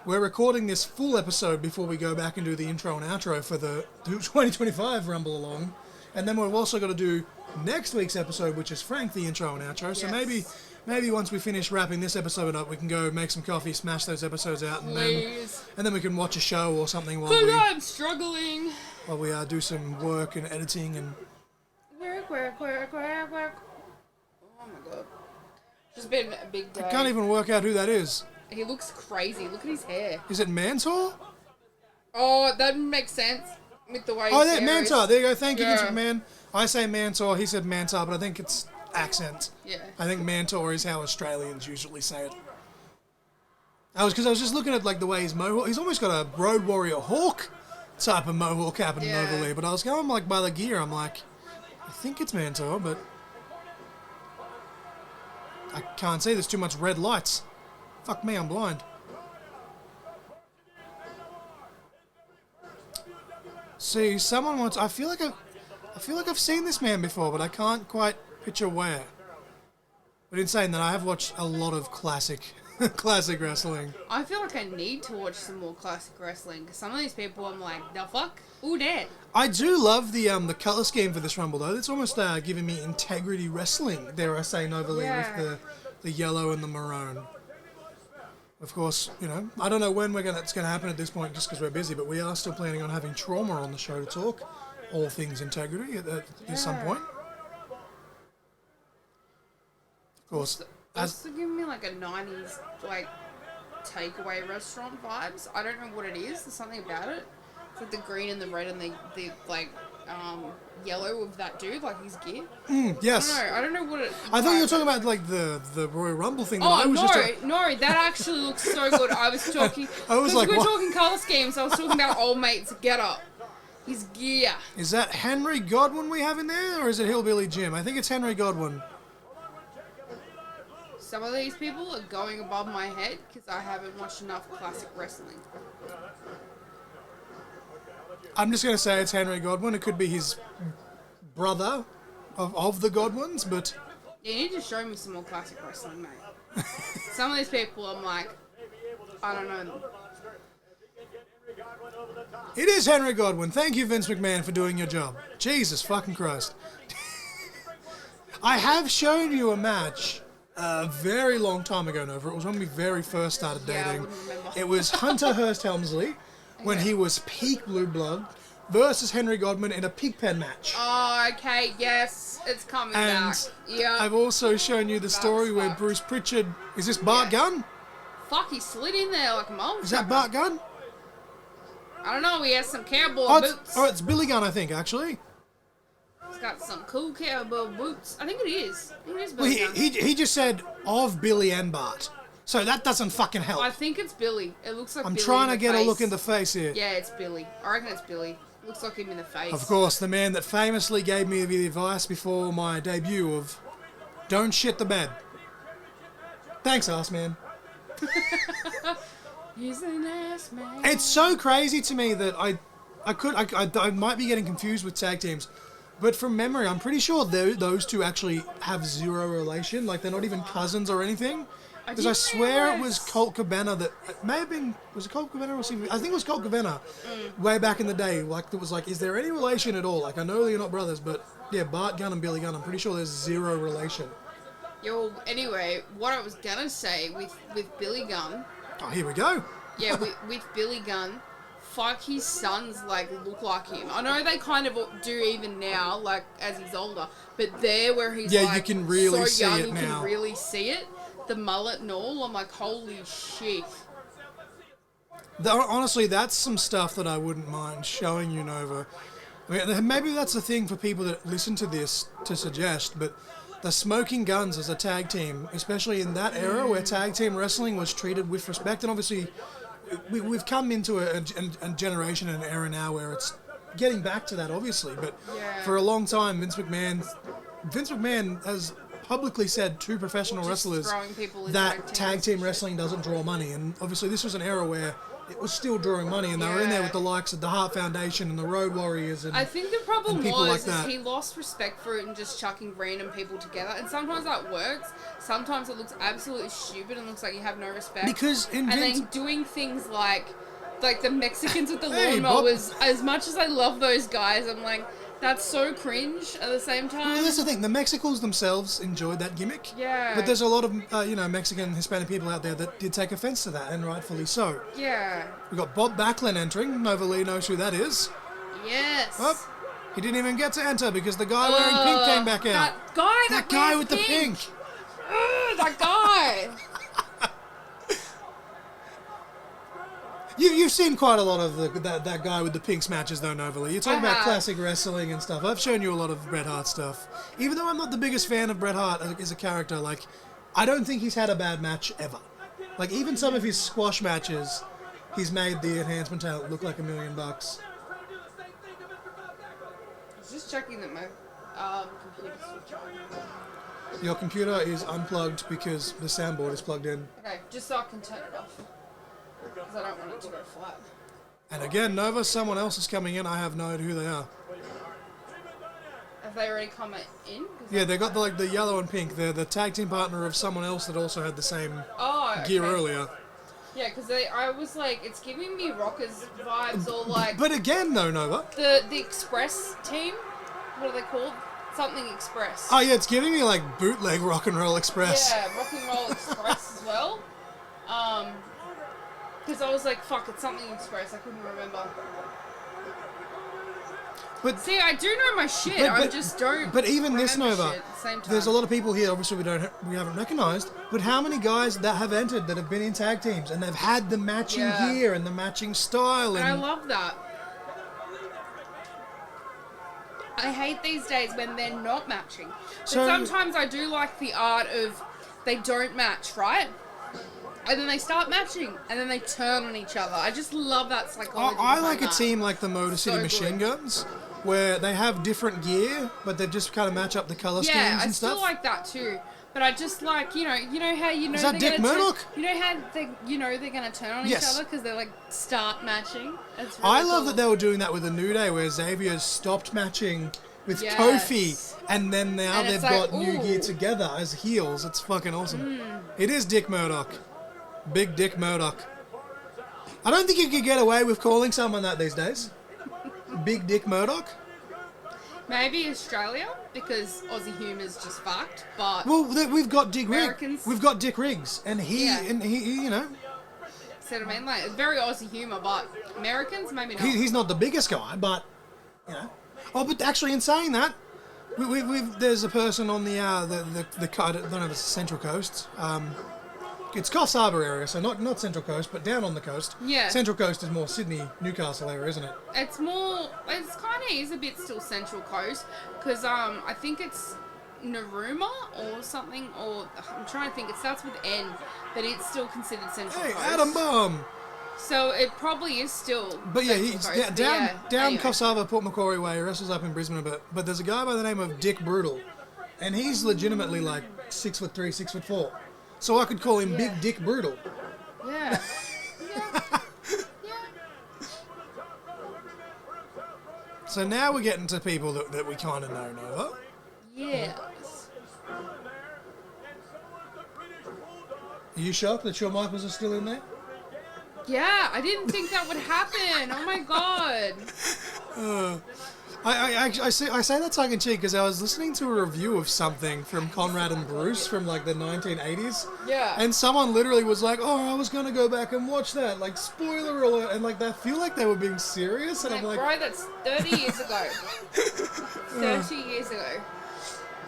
we're recording this full episode before we go back and do the intro and outro for the 2025 Rumble Along, and then we've also got to do next week's episode, which is Frank, the intro and outro. So Yes. maybe once we finish wrapping this episode up, we can go make some coffee, smash those episodes out, and Please. then we can watch a show or something while Because I'm struggling. we do some work and editing and. Work. Oh my god. It's been a big day. I can't even work out who that is. He looks crazy. Look at his hair. Is it Mansoor? Oh, that makes sense with the way. Oh, his yeah, hair Mansoor. is. There you go. Thank you, Yeah. Vince McMahon. I say Mansoor. He said Mansoor, but I think it's accent. Yeah. I think Mansoor is how Australians usually say it. I was just looking at like the way his mohawk. He's almost got a Road Warrior Hawk type of mohawk happening Yeah. over there. But I was going like by the gear. I'm like, I think it's Mansoor, but I can't see. There's too much red lights. Fuck me, I'm blind. See, someone wants. I feel like I've seen this man before, but I can't quite picture where. But in saying that, I have watched a lot of classic wrestling. I feel like I need to watch some more classic wrestling because some of these people, I'm like, the fuck, who that? I do love the color scheme for this Rumble though. It's almost giving me integrity wrestling. Dare I say, Novalee, Yeah. with the yellow and the maroon. Of course, you know, I don't know when it's gonna happen at this point, just because we're busy. But we are still planning on having Trauma on the show to talk all things integrity at some point. Of course, It's giving me like a 90s like takeaway restaurant vibes. I don't know what it is. There's something about it. It's like the green and the red and the like yellow of that dude, like his gear. yes. I don't know what it. I thought you were talking about like the Royal Rumble thing. That Oh I was no, just no, that actually looks so good. I was talking. I was 'cause like, we were what? talking color schemes. I was talking about old mate's get up, his gear. Is that Henry Godwin we have in there, or is it Hillbilly Jim? I think it's Henry Godwin. Some of these people are going above my head because I haven't watched enough classic wrestling. I'm just going to say it's Henry Godwin. It could be his brother of the Godwins, but You need to show me some more classic wrestling, mate. Some of these people, I'm like, I don't know them. it is Henry Godwin. Thank you, Vince McMahon, for doing your job. Jesus fucking Christ. I have shown you a match a very long time ago, Nova. It was when we very first started Yeah, I dating. wouldn't remember. It was Hunter Hearst Helmsley when he was peak blue blood versus Henry Godwin in a pig pen match. Oh, okay, yes, it's coming And back. Yeah. I've also shown you the story where fucked. Bruce Pritchard... Is this Bart Yeah. Gunn? Fuck, he slid in there like a mole. Is that Bart Gunn? I don't know, he has some cowboy Oh, boots. it's Billy Gunn, I think, actually. He's got some cool cowboy boots. I think it is. I think it is Well, Billy Gunn. he just said of Billy and Bart. So that doesn't fucking help. I think it's Billy. It looks like I'm Billy trying in to the get a face. look in the face here. Yeah, it's Billy. I reckon it's Billy. Looks like him in the face. Of course, the man that famously gave me the advice before my debut of don't shit the bed. Thanks, ass man. He's an ass man. It's so crazy to me that I might be getting confused with tag teams, but from memory, I'm pretty sure those two actually have zero relation. Like they're not even cousins or anything. Because I didn't swear it realise- was Colt Cabana that it may have been. Was it Colt Cabana or something? I think it was Colt Cabana. Way back in the day, like it was like, is there any relation at all? Like I know you're not brothers, but yeah, Bart Gunn and Billy Gunn. I'm pretty sure there's zero relation. Yo, anyway, what I was gonna say with Billy Gunn, Oh, here we go. yeah, with Billy Gunn, fuck, his sons like look like him. I know they kind of do even now, like as he's older, but there where he's Yeah, you like can really so see young, it you now. can really see it. The mullet and all, I'm like, holy shit. Honestly, that's some stuff that I wouldn't mind showing you, Nova. I mean, maybe that's the thing for people that listen to this to suggest, but the Smoking Guns as a tag team, especially in that era where tag team wrestling was treated with respect, and obviously we've come into a generation and an era now where it's getting back to that, obviously, but Yeah. for a long time, Vince McMahon has publicly said to professional wrestlers throwing people in that tag teams tag team and wrestling doesn't draw money, and obviously this was an era where it was still drawing money, and they were in there Yeah. with the likes of the Heart Foundation and the Road Warriors, and I think the problem and people was like is that. he lost respect for it and just chucking random people together. And sometimes that works. Sometimes it looks absolutely stupid and looks like you have no respect. Because in and Vince, then doing things like the Mexicans with the Hey, Bob. lawnmowers. As much as I love those guys, I'm like, that's so cringe at the same time. well, that's the thing. The Mexicals themselves enjoyed that gimmick. Yeah. But there's a lot of Mexican, Hispanic people out there that did take offense to that, and rightfully so. Yeah. We've got Bob Backlund entering. Nova Lee knows who that is. Yes. Oh, he didn't even get to enter because the guy wearing pink came back out. That guy with the pink. Ugh, that guy. You've seen quite a lot of that guy with the pinks matches, though, Nova. You're talking about have. classic wrestling and stuff. I've shown you a lot of Bret Hart stuff. Even though I'm not the biggest fan of Bret Hart as a character, like, I don't think he's had a bad match ever. Like, even some of his squash matches, he's made the enhancement talent look like $1 million. I was just checking that my computer's switched on. Your computer is unplugged because the soundboard is plugged in. Okay, just so I can turn it off. Because I don't want it to go flat. And again, Nova, someone else is coming in. I have no idea who they are. Have they already come in? Yeah, they got the yellow and pink. They're the tag team partner of someone else that also had the same gear earlier. Yeah, because I was like, it's giving me Rockers vibes, or like... But again, though, Nova... The Express team? What are they called? Something Express. Oh, yeah, it's giving me, like, bootleg Rock and Roll Express. Yeah, Rock and Roll Express as well. Because I was like, fuck, it's something Express. I couldn't remember. But see, I do know my shit. I just don't. But even this, Nova, shit at the same time. there's a lot of people here. Obviously, we haven't recognised. But how many guys that have entered that have been in tag teams and they've had the matching gear and the matching style? And I love that. I hate these days when they're not matching. But sometimes I do like the art of they don't match, right? And then they start matching, and then they turn on each other. I just love that psychology. I like a team like the Motor City Machine Guns, where they have different gear, but they just kind of match up the colour schemes and stuff. Yeah, I still like that too. But I just like, you know how Is that Dick Murdoch? You know how they're gonna turn on each other because they like start matching. That's really I love cool. that they were doing that with the New Day, where Xavier stopped matching with Kofi, and then now they've got new gear together as heels. It's fucking awesome. It is Dick Murdoch. Big Dick Murdoch. I don't think you could get away with calling someone that these days. Big Dick Murdoch. Maybe Australia, because Aussie humour's just fucked. But we've got Dick Americans, Riggs. We've got Dick Riggs, and he, you know. See what I mean? Like, it's very Aussie humour, but Americans maybe not. He's not the biggest guy, but you know. Oh, but actually, in saying that, there's a person on the I don't know if it's the Central Coast. It's Coffs Harbour area, so not Central Coast, but down on the coast. Yeah. Central Coast is more Sydney, Newcastle area, isn't it? It's kind of is a bit still Central Coast, because I think it's Narooma or something, or I'm trying to think, it starts with N, but it's still considered Central Coast. Hey, Adam Bomb! So it probably is still But yeah, Central he's Coast, down anyway. Coffs Harbour, Port Macquarie way, he wrestles up in Brisbane a bit. But there's a guy by the name of Dick Brutal, and he's legitimately like 6'3", 6'4". So I could call him Big Dick Brutal. Yeah. Yeah. So now we're getting to people that we kind of know, Nova. Yes. Are you shocked that Shawn Michaels is still in there? Yeah, I didn't think that would happen. Oh my god. I say that tongue in cheek because I was listening to a review of something from Conrad and Bruce from like the 1980s. Yeah. And someone literally was like, "Oh, I was gonna go back and watch that." Like, spoiler alert, and like I feel like they were being serious, and I'm like, bro, that's 30 years ago. 30 years ago.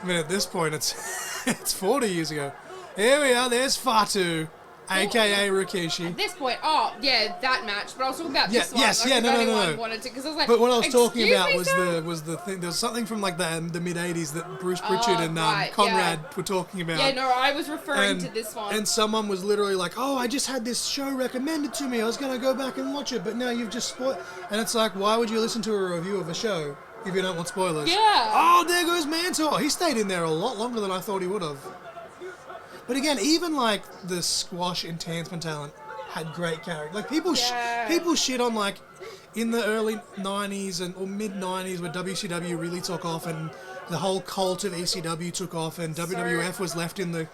I mean, at this point, it's 40 years ago. Here we are. There's Fatu, aka Rikishi. At this point, that match. But I was talking about this one. No. Wanted to, because I was like, But what I was talking about me, was the thing. There was something from like the mid '80s that Bruce Pritchard and Conrad were talking about. Yeah, no, I was referring to this one. And someone was literally like, "Oh, I just had this show recommended to me. I was gonna go back and watch it, but now you've just spoiled." And it's like, why would you listen to a review of a show if you don't want spoilers? Yeah. Oh, there goes Mantor. He stayed in there a lot longer than I thought he would have. But again, even like the squash enhancement talent had great character. Like people shit on like in the early '90s or mid '90s where WCW really took off and the whole cult of ECW took off and WWF was left in the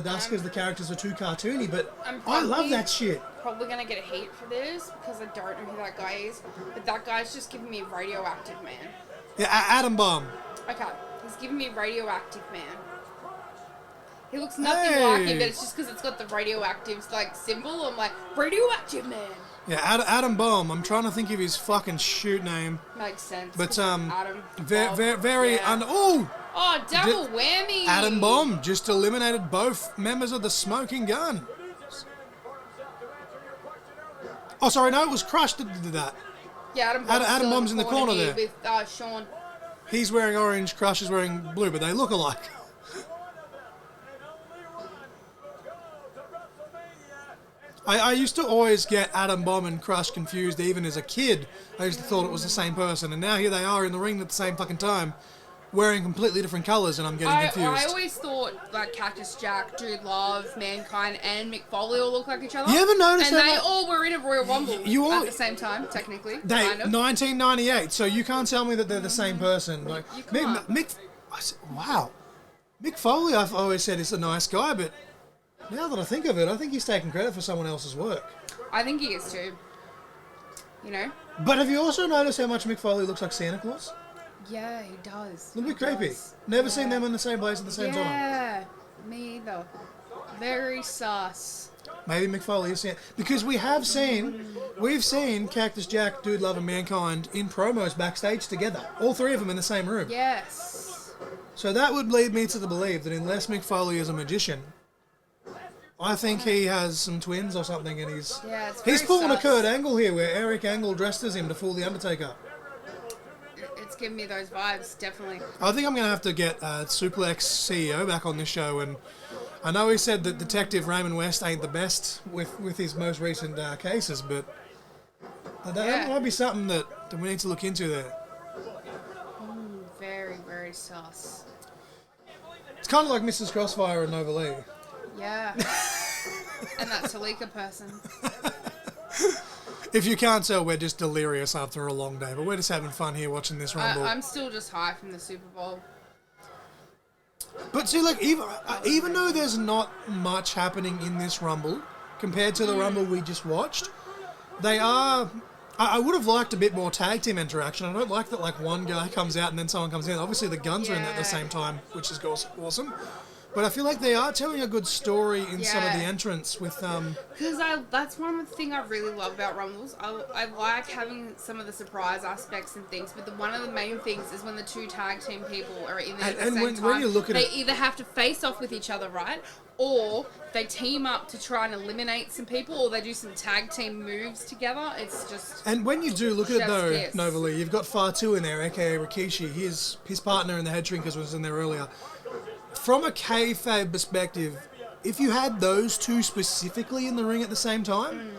dust because the characters were too cartoony. But I love that shit. Probably gonna get hate for this because I don't know who that guy is. But that guy's just giving me Radioactive Man. Yeah, Adam Bomb. Okay, he's giving me Radioactive Man. He looks nothing like him, but it's just because it's got the radioactive like symbol. I'm like, Radioactive Man. Yeah, Adam Bomb. I'm trying to think of his fucking shoot name. Makes sense. But Adam. very Oh, double whammy. Adam Bomb just eliminated both members of the Smoking Gun. Oh, sorry, no, it was Crush that did that. Yeah, Adam Adam Bomb's in the corner here there. with Sean. He's wearing orange, Crush is wearing blue, but they look alike. I used to always get Adam Bomb and Crush confused, even as a kid. I used to thought it was the same person, and now here they are in the ring at the same fucking time, wearing completely different colours, and I'm getting confused. I always thought like Cactus Jack, Dude Love, Mankind, and Mick Foley all look like each other. You ever notice and that? they all were in a Royal Rumble all, at the same time, technically. They kind of. 1998, so you can't tell me that they're the same person. Like You can't. Wow, Mick Foley, I've always said is a nice guy, but now that I think of it, I think he's taking credit for someone else's work. I think he is too. You know? But have you also noticed how much Mick Foley looks like Santa Claus? Yeah, he does. A little bit creepy. Does. Never seen them in the same place at the same time. Yeah, me either. Very sus. Maybe Mick Foley is Santa. Because we've seen Cactus Jack, Dude Love, and Mankind in promos backstage together. All three of them in the same room. Yes. So that would lead me to believe that unless Mick Foley is a magician, I think he has some twins or something, and he's pulling a Kurt Angle here, where Eric Angle dressed as him to fool the Undertaker. It's giving me those vibes, definitely. I think I'm going to have to get Suplex CEO back on this show, and I know he said that Detective Raymond West ain't the best with his most recent cases, but that might be something that we need to look into there. Very, very sus. It's kind of like Mrs. Crossfire and Nova Lee. Yeah. And that Talika person. If you can't tell, we're just delirious after a long day, but we're just having fun here watching this Rumble. I'm still just high from the Super Bowl. But see, like, even though there's not much happening in this Rumble compared to the Rumble we just watched, they are... I would have liked a bit more tag team interaction. I don't like that, like, one guy comes out and then someone comes in. Obviously, the Guns are in at the same time, which is awesome. But I feel like they are telling a good story in some of the entrants with... Because that's one of the things I really love about Rumbles. I like having some of the surprise aspects and things, but one of the main things is when the two tag team people are in there at the same time, when you look at they either have to face off with each other, right? Or they team up to try and eliminate some people, or they do some tag team moves together. It's just... And when you do look at it, though, kiss. Nova Lee, you've got Fatu in there, a.k.a. Rikishi. His partner in the Head Shrinkers was in there earlier. From a kayfabe perspective, if you had those two specifically in the ring at the same time,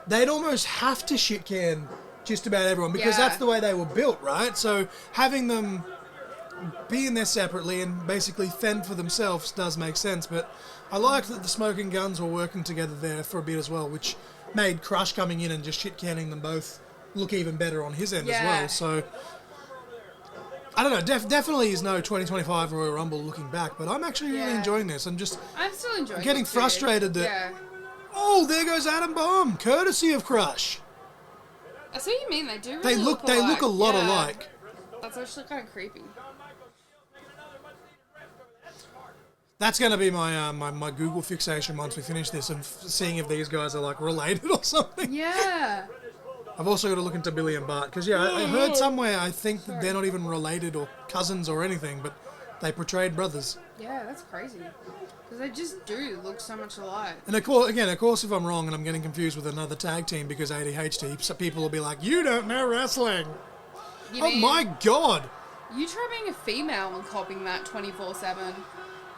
they'd almost have to shit can just about everyone, because that's the way they were built, right? So having them be in there separately and basically fend for themselves does make sense, but I like that the Smoking Guns were working together there for a bit as well, which made Crush coming in and just shit canning them both look even better on his end as well. So I don't know, definitely is no 2025 Royal Rumble looking back, but I'm actually really enjoying this. I'm still enjoying getting frustrated that... Yeah. Oh, there goes Adam Bomb, courtesy of Crush. I see what you mean, they do really They look a lot alike. That's actually kind of creepy. That's going to be my my Google fixation once we finish this, and seeing if these guys are like related or something. Yeah. I've also got to look into Billy and Bart, because I heard somewhere, I think that they're not even related or cousins or anything, but they portrayed brothers. Yeah, that's crazy. Because they just do look so much alike. And of course, if I'm wrong and I'm getting confused with another tag team because ADHD, so people will be like, you don't know wrestling. My God. You try being a female and copying that 24/7.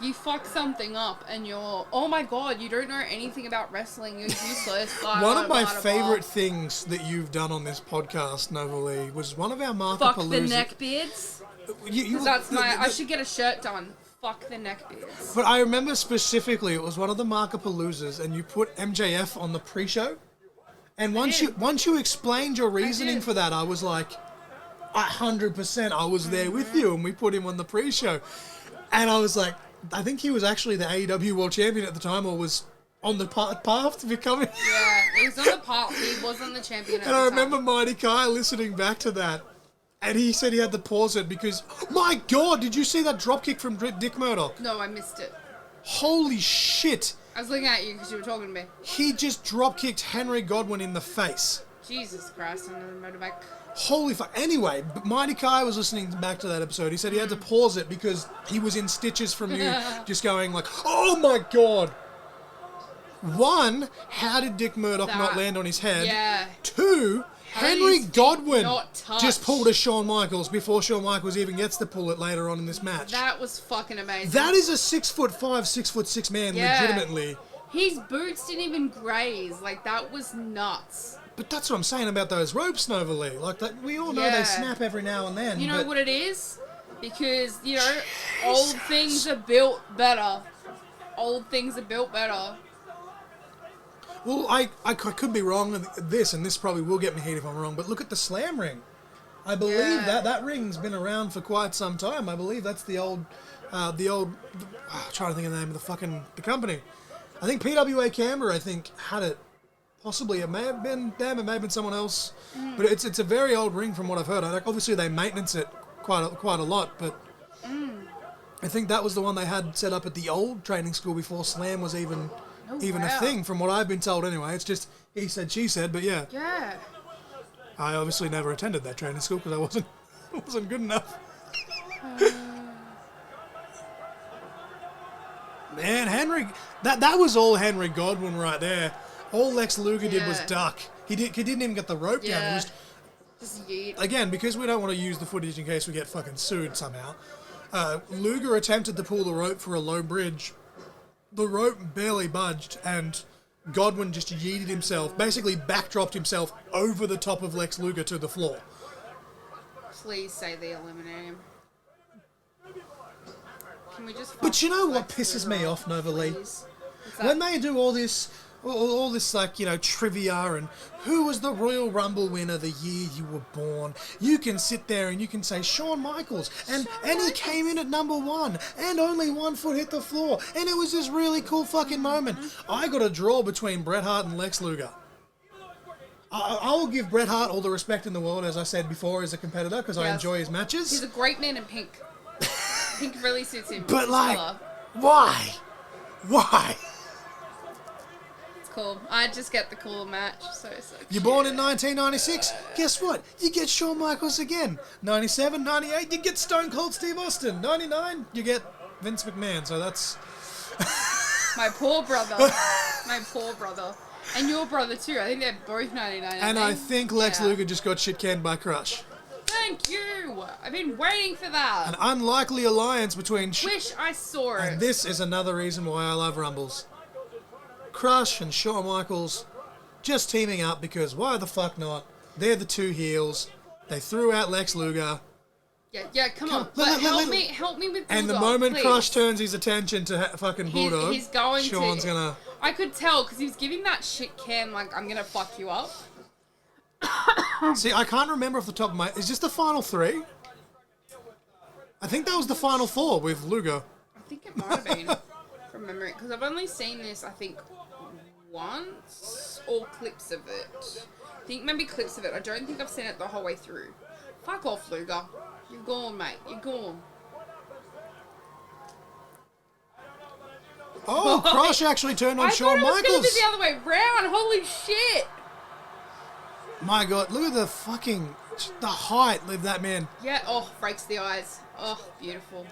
You fuck something up and you're, oh my God, you don't know anything about wrestling, you're useless. One of my favourite things that you've done on this podcast, Nova Lee, was one of our Marco Fuck the neckbeards. I should get a shirt done. Fuck the neckbeards. But I remember specifically, it was one of the Markapaloozas, and you put MJF on the pre-show. And once you explained your reasoning for that, I was like, 100%, I was there with you, and we put him on the pre-show. And I was like, I think he was actually the AEW World Champion at the time, or was on the path to becoming... Yeah, he was on the path. He wasn't the champion at the time. And I remember Mighty Kai listening back to that, and he said he had to pause it because, my God, did you see that dropkick from Dick Murdoch? No, I missed it. Holy shit. I was looking at you because you were talking to me. He just dropkicked Henry Godwin in the face. Jesus Christ, on the motorbike. Holy fuck. Anyway, Mighty Kai was listening back to that episode. He said he had to pause it because he was in stitches from you just going like, oh my God. One, how did Dick Murdoch not land on his head? Yeah. Two, Henry his feet Godwin not touch? just pulled a Shawn Michaels before Shawn Michaels even gets to pull it later on in this match. That was fucking amazing. That is a 6'5", 6'6" man, Yeah. legitimately. His boots didn't even graze. Like, that was nuts. But that's what I'm saying about those ropes, Nova Lee. Like, that, we all know Yeah. they snap every now and then. You know but what it is? Because, you know, old things are built better. Old things are built better. Well, I could be wrong with this, and this probably will get me heat if I'm wrong, but look at the slam ring. I believe that ring's been around for quite some time. I believe that's the old, I'm trying to think of the name of the company. I think PWA Canberra, had it. Possibly, it may have been them, it may have been someone else. But it's a very old ring from what I've heard. Obviously, they maintenance it quite a lot, but I think that was the one they had set up at the old training school before Slam was even a thing, from what I've been told anyway. It's just he said, she said, but yeah. Yeah. I obviously never attended that training school because I wasn't good enough. Man, Henry, that was all Henry Godwin right there. All Lex Luger did was duck. He didn't even get the rope down. He was, just yeet. again, because we don't want to use the footage in case we get fucking sued somehow. Luger attempted to pull the rope for a low bridge. The rope barely budged, and Godwin just yeeted himself, basically backdropped himself over the top of Lex Luger to the floor. Please say they eliminate him. Can we just? But you know what Lex pisses Luger me off, Nova Lee? please? What's that? When they do all this like, you know, trivia and who was the Royal Rumble winner the year you were born, you can sit there and you can say Shawn Michaels, and he came in at number 1 and only 1 foot hit the floor, and it was this really cool fucking moment. I got a draw between Bret Hart and Lex Luger. I will give Bret Hart all the respect in the world, as I said before, as a competitor, because I enjoy his matches. He's a great man in pink. Pink really suits him. But His like, colour. why? Cool. I just get the cool match. So You're born in 1996. Guess what? You get Shawn Michaels again. 97, 98, you get Stone Cold Steve Austin. 99, you get Vince McMahon. So that's my poor brother. My poor brother. And your brother too. I think they're both 99. And I think Lex Luger just got shit canned by Crush. Thank you. I've been waiting for that. An unlikely alliance between. Wish I saw it. And this is another reason why I love Rumbles. Crush and Shawn Michaels just teaming up because why the fuck not? They're the two heels. They threw out Lex Luger. Yeah, come on. But help me with Bulldog, and the moment please. Crush turns his attention to fucking Bulldog, he's going Shawn's gonna. I could tell because he was giving that shit can like I'm gonna fuck you up. See, I can't remember off the top of my. Is this the final 3? I think that was the final 4 with Luger. I think it might have been from memory because I've only seen this I think once or clips of it. I think maybe clips of it. I don't think I've seen it the whole way through. Fuck off, Luger. You're gone, mate. You're gone. Oh, Crush actually turned on I Shawn thought it was Michaels. going to be the other way round. Holy shit. My God, look at the height of that man. Yeah, oh, breaks the eyes. Oh, beautiful.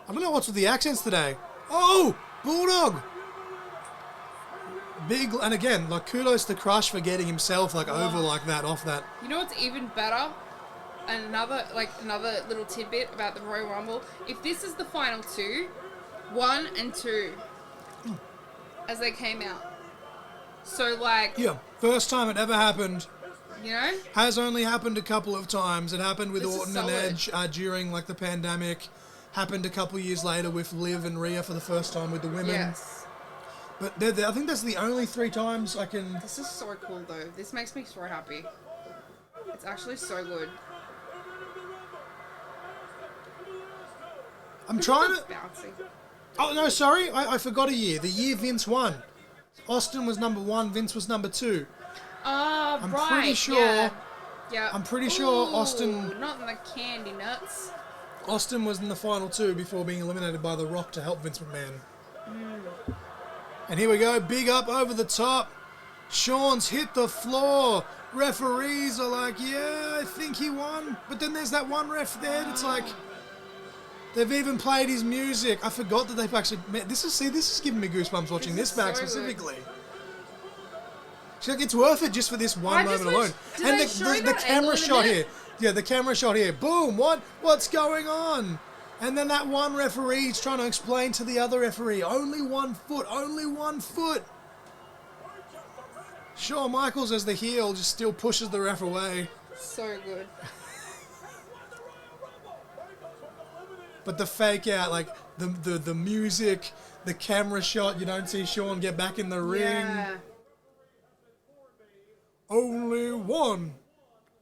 I don't know what's with the accents today. Oh, Bulldog. Big, and again, like kudos to Crush for getting himself like over like that, off that. You know what's even better? And another little tidbit about the Royal Rumble. If this is the final 2, 1 and 2, as they came out. So like... Yeah, first time it ever happened. You know? Has only happened a couple of times. It happened with This is Orton and Edge during like the pandemic. Happened a couple of years later with Liv and Rhea for the first time with the women. Yes. But I think that's the only 3 times I can... This is so cool though. This makes me so happy. It's actually so good. I'm trying to... Bouncing. Oh, no, sorry. I forgot a year. The year Vince won. Austin was number 1, Vince was number 2. Right. I'm pretty sure... Yeah. I'm pretty sure Ooh, Austin... Not in the candy nuts. Austin was in the final 2 before being eliminated by The Rock to help Vince McMahon. And here we go. Big up over the top. Shawn's hit the floor. Referees are like, yeah, I think he won. But then there's that one ref there that's like... They've even played his music. I forgot that they've actually... This is giving me goosebumps watching this back so specifically. She's like, it's worth it just for this one I just moment alone. wish- did And they show the that camera angle in shot it? here. Yeah, the camera shot here. Boom, what's going on? And then that one referee's trying to explain to the other referee, only 1 foot, only 1 foot. Shawn Michaels as the heel just still pushes the ref away. So good. But the fake out, like the music, the camera shot, you don't see Shawn get back in the ring. Yeah. Only one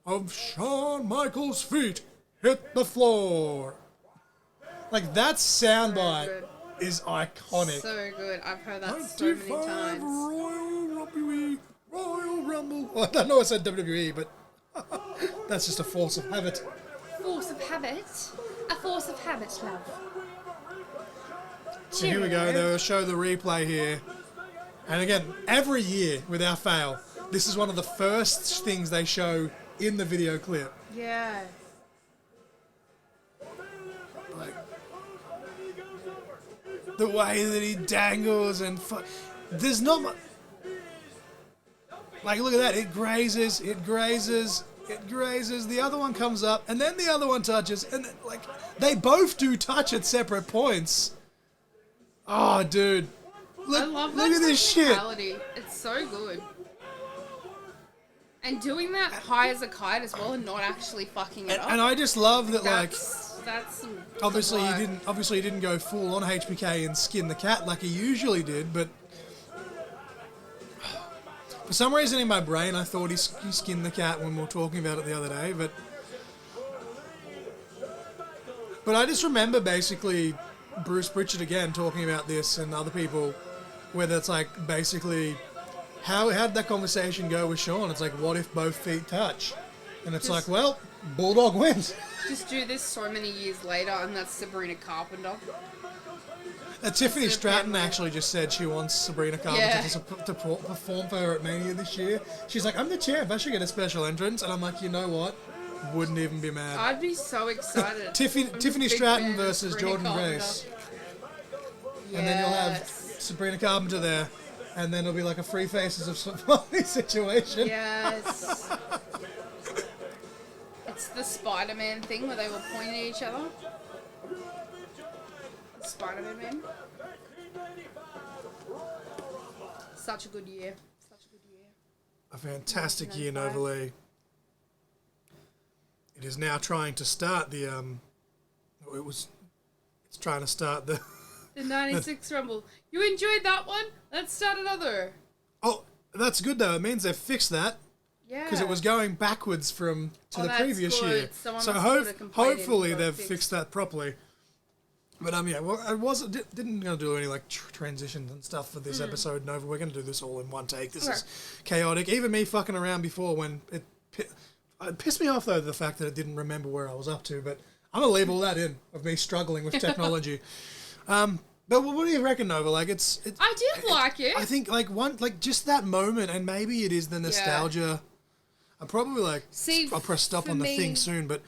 of Shawn Michaels' feet hit the floor. Like that soundbite good. is iconic. So good. I've heard that so many 95 times. Royal Rumble. Well, I know I said WWE, but that's just a force of habit. Force of habit. A force of habit, love. So here we go. They'll show the replay here. And again, every year, without fail, this is one of the first things they show in the video clip. Yeah. Like, the way that he dangles and... There's not much... Like, look at that. It grazes, it grazes, it grazes. The other one comes up, and then the other one touches. And, like, they both do touch at separate points. Oh, dude. I love that look at this shit. technicality. It's so good. And doing that high as a kite as well and not actually fucking it up. And I just love that, like... That's some Obviously, work. he didn't go full on HBK and skin the cat like he usually did, but for some reason in my brain I thought he skinned the cat when we were talking about it the other day, but I just remember basically Bruce Pritchard again talking about this and other people, where that's like basically how did that conversation go with Shawn? It's like, what if both feet touch? And it's like, well, Bulldog wins. Just do this so many years later, and that's Sabrina Carpenter. Tiffany Just Stratton family. actually just said she wants Sabrina Carpenter Yeah. to perform for her at Mania this year. She's like, I'm the champ, I should get a special entrance. And I'm like, you know what? Wouldn't even be mad. I'd be so excited. Tiffany I'm just a big Stratton fan of versus Sabrina Jordan Carpenter. Grace. And then you'll have Yes. Sabrina Carpenter there. And then it'll be like a Free Faces of Somebody situation. Yes. It's the Spider-Man thing where they were pointing at each other. The Spider-Man meme. Such a good year. Such a good year. A fantastic year in 95. overlay. It is now trying to start the it's trying to start the The 96 Rumble. You enjoyed that one? Let's start another. Oh, that's good though. It means they've fixed that. Yeah. Because it was going backwards to the that's previous good. year. Someone So must have put a complaint in hopefully and got they've it fixed that properly. But yeah, well, didn't gonna do any like transitions and stuff for this episode. No, we're gonna do this all in one take. This is chaotic. Even me fucking around before when it pissed me off though the fact that it didn't remember where I was up to. But I'm gonna leave all that in of me struggling with technology. But what do you reckon, Nova? Like I did like it. I think just that moment, and maybe it is the nostalgia. I'm probably like, See, I'll press stop for on the me- thing soon, but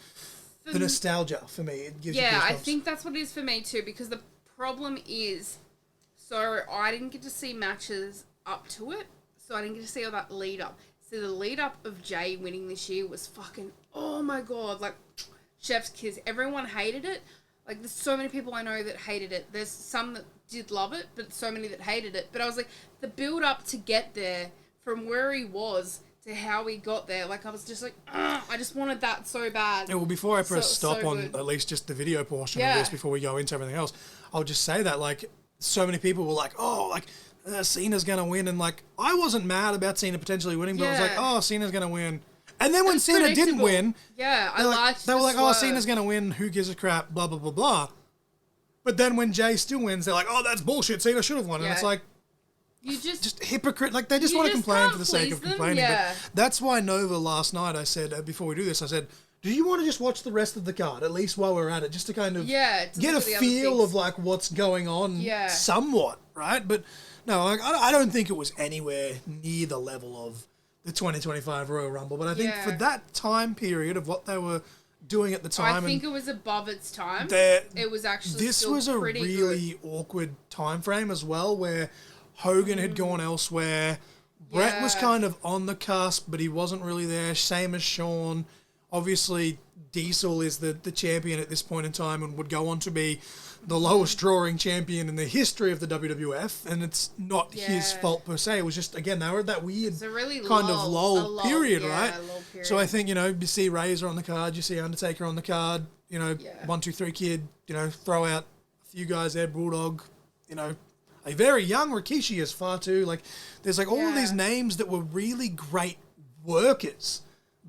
the nostalgia for me, it gives you Yeah, I goosebumps. think that's what it is for me too, because the problem is, so I didn't get to see matches up to it, so I didn't get to see all that lead up. So the lead up of Jay winning this year was fucking, oh my god, like, chef's kiss. Everyone hated it. Like, there's so many people I know that hated it. There's some that did love it, but so many that hated it. But I was like, the build up to get there, from where he was to how he got there, like, I was just like, I just wanted that so bad. Yeah, well, before I press So stop on good. at least just the video portion of Yeah. this, before we go into everything else, I'll just say that, like, so many people were like, oh, like, Cena's going to win, and, like, I wasn't mad about Cena potentially winning, but I was like, Yeah. oh, Cena's going to win. And then when It's Cena didn't predictable. win, Yeah, I they liked were the like, oh, swerve. Cena's going to win, who gives a crap, blah, blah, blah, blah. But then when Jay still wins, they're like, oh, that's bullshit, Cena should have won. And Yeah. it's like, You just hypocrite, like they just You want to just complain can't for the sake please of them, complaining. yeah. But that's why Nova last night, I said, before we do this, I said, do you want to just watch the rest of the card, at least while we're at it, just to kind of Yeah, to get a look at the other feel things. of like what's going on Yeah. somewhat, right? But no, like, I don't think it was anywhere near the level of the 2025 Royal Rumble. But I think Yeah. for that time period of what they were doing at the I time, think and it was above its time. there- It was actually this still was a pretty really awkward time frame as well, where Hogan had gone elsewhere, Brett was Yeah. kind of on the cusp, but he wasn't really there. Same as Shawn. Obviously, Diesel is the champion at this point in time and would go on to be the lowest drawing champion in the history of the WWF. And it's not his Yeah. fault per se. It was just, again, they were at that weird It's a really kind of a lull period, yeah, right? a lull period. So I think, you see Razor on the card, you see Undertaker on the card, Yeah. 1, 2, 3 Kid, throw out a few guys there, Bulldog, a very young Rikishi is far too. Like, there's like all of these Yeah. names that were really great workers,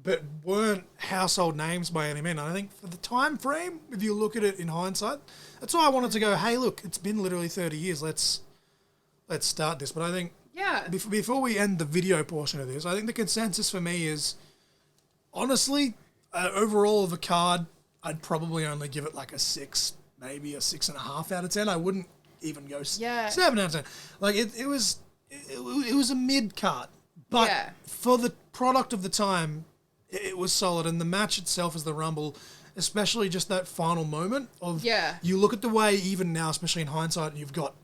but weren't household names by any means. And I think for the time frame, if you look at it in hindsight, that's why I wanted to go, hey, look, it's been literally 30 years. Let's start this. But I think Yeah. before we end the video portion of this, I think the consensus for me is, honestly, overall of the card, I'd probably only give it like a 6, maybe a 6.5 out of 10. I wouldn't even go 7 out of 10. Like it was a mid card, but Yeah. for the product of the time, it was solid. And the match itself as the Rumble, especially just that final moment of you look at the way even now, especially in hindsight, you've got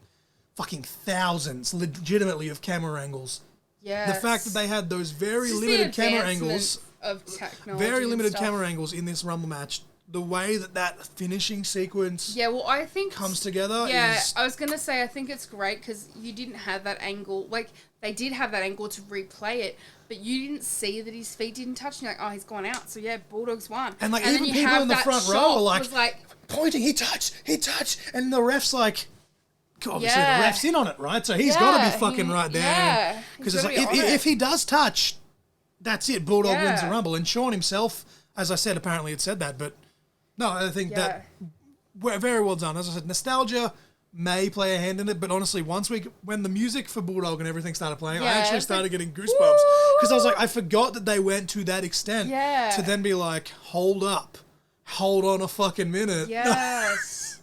fucking thousands legitimately of camera angles. Yeah. The fact that they had those very Just the limited camera advancement angles, of technology very and limited stuff. camera angles in this Rumble match, the way that finishing sequence Yeah, well, I think comes together Yeah, is... I was gonna say I think it's great because you didn't have that angle. Like they did have that angle to replay it, but you didn't see that his feet didn't touch. And you're like, oh, he's gone out. So yeah, Bulldogs won. And like then even you people have in the that front row shot are was like pointing, he touched, and the ref's like, obviously Yeah. the ref's in on it, right? So he's got to Yeah, be fucking right there. yeah, Because he's it's like, gotta be on if it. he does touch, that's it, Bulldog wins the Yeah. Rumble. And Shawn himself, as I said, apparently had said that, but no, I think that very well done. As I said, nostalgia may play a hand in it, but honestly, when the music for Bulldog and everything started playing, I Yeah, actually it's started like, getting goosebumps because I was like, I forgot that they went to that extent Yeah. to then be like, hold on a fucking minute. Yes.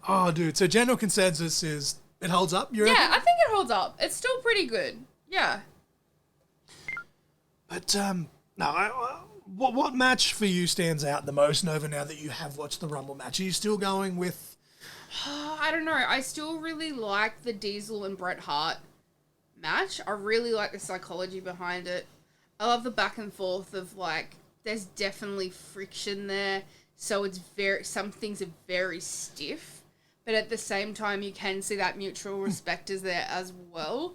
Oh, dude. So general consensus is it holds up. You Yeah, reckon? I think it holds up. It's still pretty good. Yeah. But no. What match for you stands out the most, Nova? Now that you have watched the Rumble match, are you still going with? I don't know. I still really like the Diesel and Bret Hart match. I really like the psychology behind it. I love the back and forth of like, there's definitely friction there. So it's some things are very stiff, but at the same time, you can see that mutual respect is there as well.